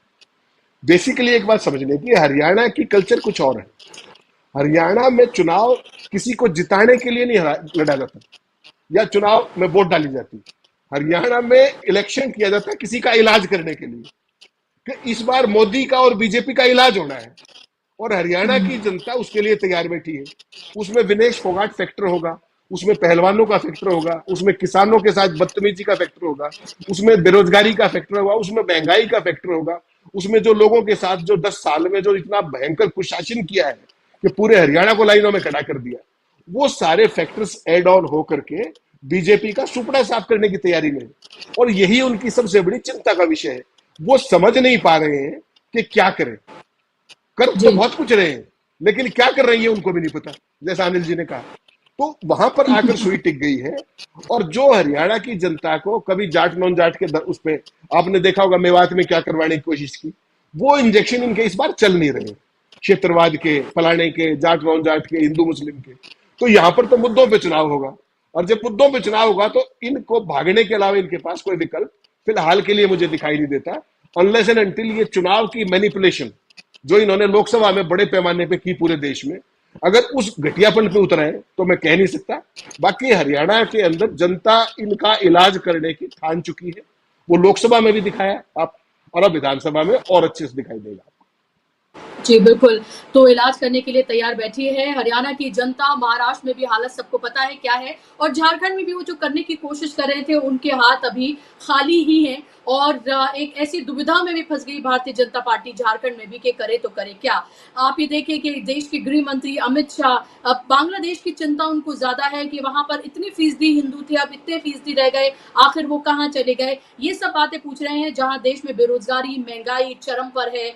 बेसिकली एक बात समझने की, हरियाणा की कल्चर कुछ और है। हरियाणा में चुनाव किसी को जिताने के लिए नहीं लड़ा जाता, या चुनाव में वोट डाली जाती। हरियाणा में इलेक्शन किया जाता है किसी का इलाज करने के लिए, कि इस बार मोदी का और बीजेपी का इलाज होना है, और हरियाणा की जनता उसके लिए तैयार बैठी है। उसमें विनेश फोगाट फैक्टर होगा, उसमें पहलवानों का फैक्टर होगा, उसमें किसानों के साथ बदतमीजी का फैक्टर होगा, उसमें बेरोजगारी का फैक्टर होगा, उसमें महंगाई का फैक्टर होगा, उसमें जो लोगों के साथ जो 10 साल में जो इतना भयंकर कुशासन किया है कि पूरे हरियाणा को लाइनों में खड़ा कर दिया, वो सारे फैक्टर्स एड ऑन होकर के बीजेपी का सुपड़ा साफ करने की तैयारी में, और यही उनकी सबसे बड़ी चिंता का विषय है। वो समझ नहीं पा रहे हैं कि क्या करें। कर तो बहुत कुछ रहे हैं, लेकिन क्या कर रही है उनको भी नहीं पता, जैसा अनिल जी ने कहा। तो वहां पर आकर सुई टिक गई है। और जो हरियाणा की जनता को कभी जाट नॉन जाट के उस पे आपने देखा होगा मेवात में क्या करवाने की कोशिश की, वो इंजेक्शन इनके इस बार चल नहीं रहे, क्षेत्रवाद के, फलाने के, जाट नॉन जाट के, हिंदू मुस्लिम के। तो यहां पर तो मुद्दों पे चुनाव होगा, और जब मुद्दों पे चुनाव होगा तो इनको भागने के अलावा इनके पास कोई विकल्प फिलहाल के लिए मुझे दिखाई नहीं देता, अनलेस एंड अनटिल ये चुनाव की मैनिपुलेशन जो इन्होंने लोकसभा में बड़े पैमाने पे की पूरे देश में, अगर उस घटियापन पे उतर है तो मैं कह नहीं सकता। बाकी हरियाणा के अंदर जनता इनका इलाज करने की ठान चुकी है, वो लोकसभा में भी दिखाया आप, और अब विधानसभा में और अच्छे से दिखाई देगा। जी, बिल्कुल। तो इलाज करने के लिए तैयार बैठी है हरियाणा की जनता, महाराष्ट्र में भी हालत सबको पता है क्या है और झारखंड में भी वो जो करने की कोशिश कर रहे थे, उनके हाथ अभी खाली ही हैं और एक ऐसी दुविधा में भी फँस गई भारतीय जनता पार्टी झारखंड में भी कि करे तो करे क्या? आप ये देखिए कि देश के गृह मंत्री अमित शाह, अब बांग्लादेश की चिंता उनको ज़्यादा है कि वहाँ पर इतनी फ़ीसदी हिंदू थे, अब इतने फ़ीसदी रह गए, आखिर वो कहाँ चले गए? ये सब बातें पूछ रहे हैं, जहाँ देश में बेरोज़गारी, महँगाई चरम पर है,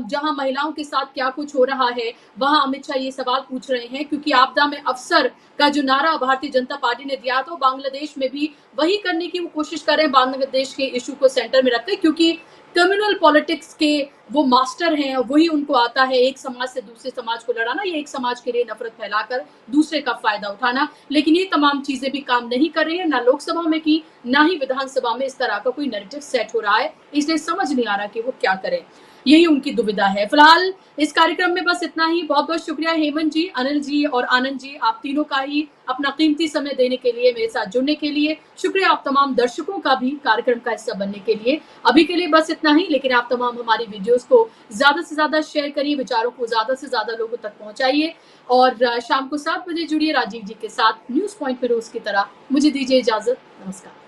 जहां महिलाओं के साथ क्या कुछ हो रहा है, वहां अमित शाह ये सवाल पूछ रहे हैं क्योंकि आपदा में अवसर का जो नारा भारतीय जनता पार्टी ने दिया तो बांग्लादेश में भी वही करने की वो कोशिश कर रहे हैं, बांग्लादेश के इशू को सेंटर में रखकर, क्योंकि कम्युनल पॉलिटिक्स के वो मास्टर हैं और वही उनको आता है, एक समाज से दूसरे समाज को लड़ाना या एक समाज के लिए नफरत फैलाकर दूसरे का फायदा उठाना। लेकिन ये तमाम चीजें भी काम नहीं कर रही है, ना लोकसभा में की, ना ही विधानसभा में इस तरह का कोई नैरेटिव सेट हो रहा है, इसलिए समझ नहीं आ रहा कि वो क्या करें। यही उनकी दुविधा है। फिलहाल इस कार्यक्रम में बस इतना ही। बहुत-बहुत शुक्रिया हेमंत जी, अनिल जी और आनंद जी, आप तीनों का ही अपना कीमती समय देने के लिए, मेरे साथ जुड़ने के लिए। शुक्रिया आप तमाम दर्शकों का भी कार्यक्रम का हिस्सा बनने के लिए। अभी के लिए बस इतना ही, लेकिन आप तमाम हमारी वीडियोज़ को ज़्यादा से ज़्यादा शेयर करिए, विचारों को ज़्यादा से ज़्यादा लोगों तक पहुँचाइए और शाम को 7 बजे जुड़िए राजीव जी के साथ न्यूज़ पॉइंट पे रोज़ की तरह। मुझे दीजिए इजाज़त। नमस्कार।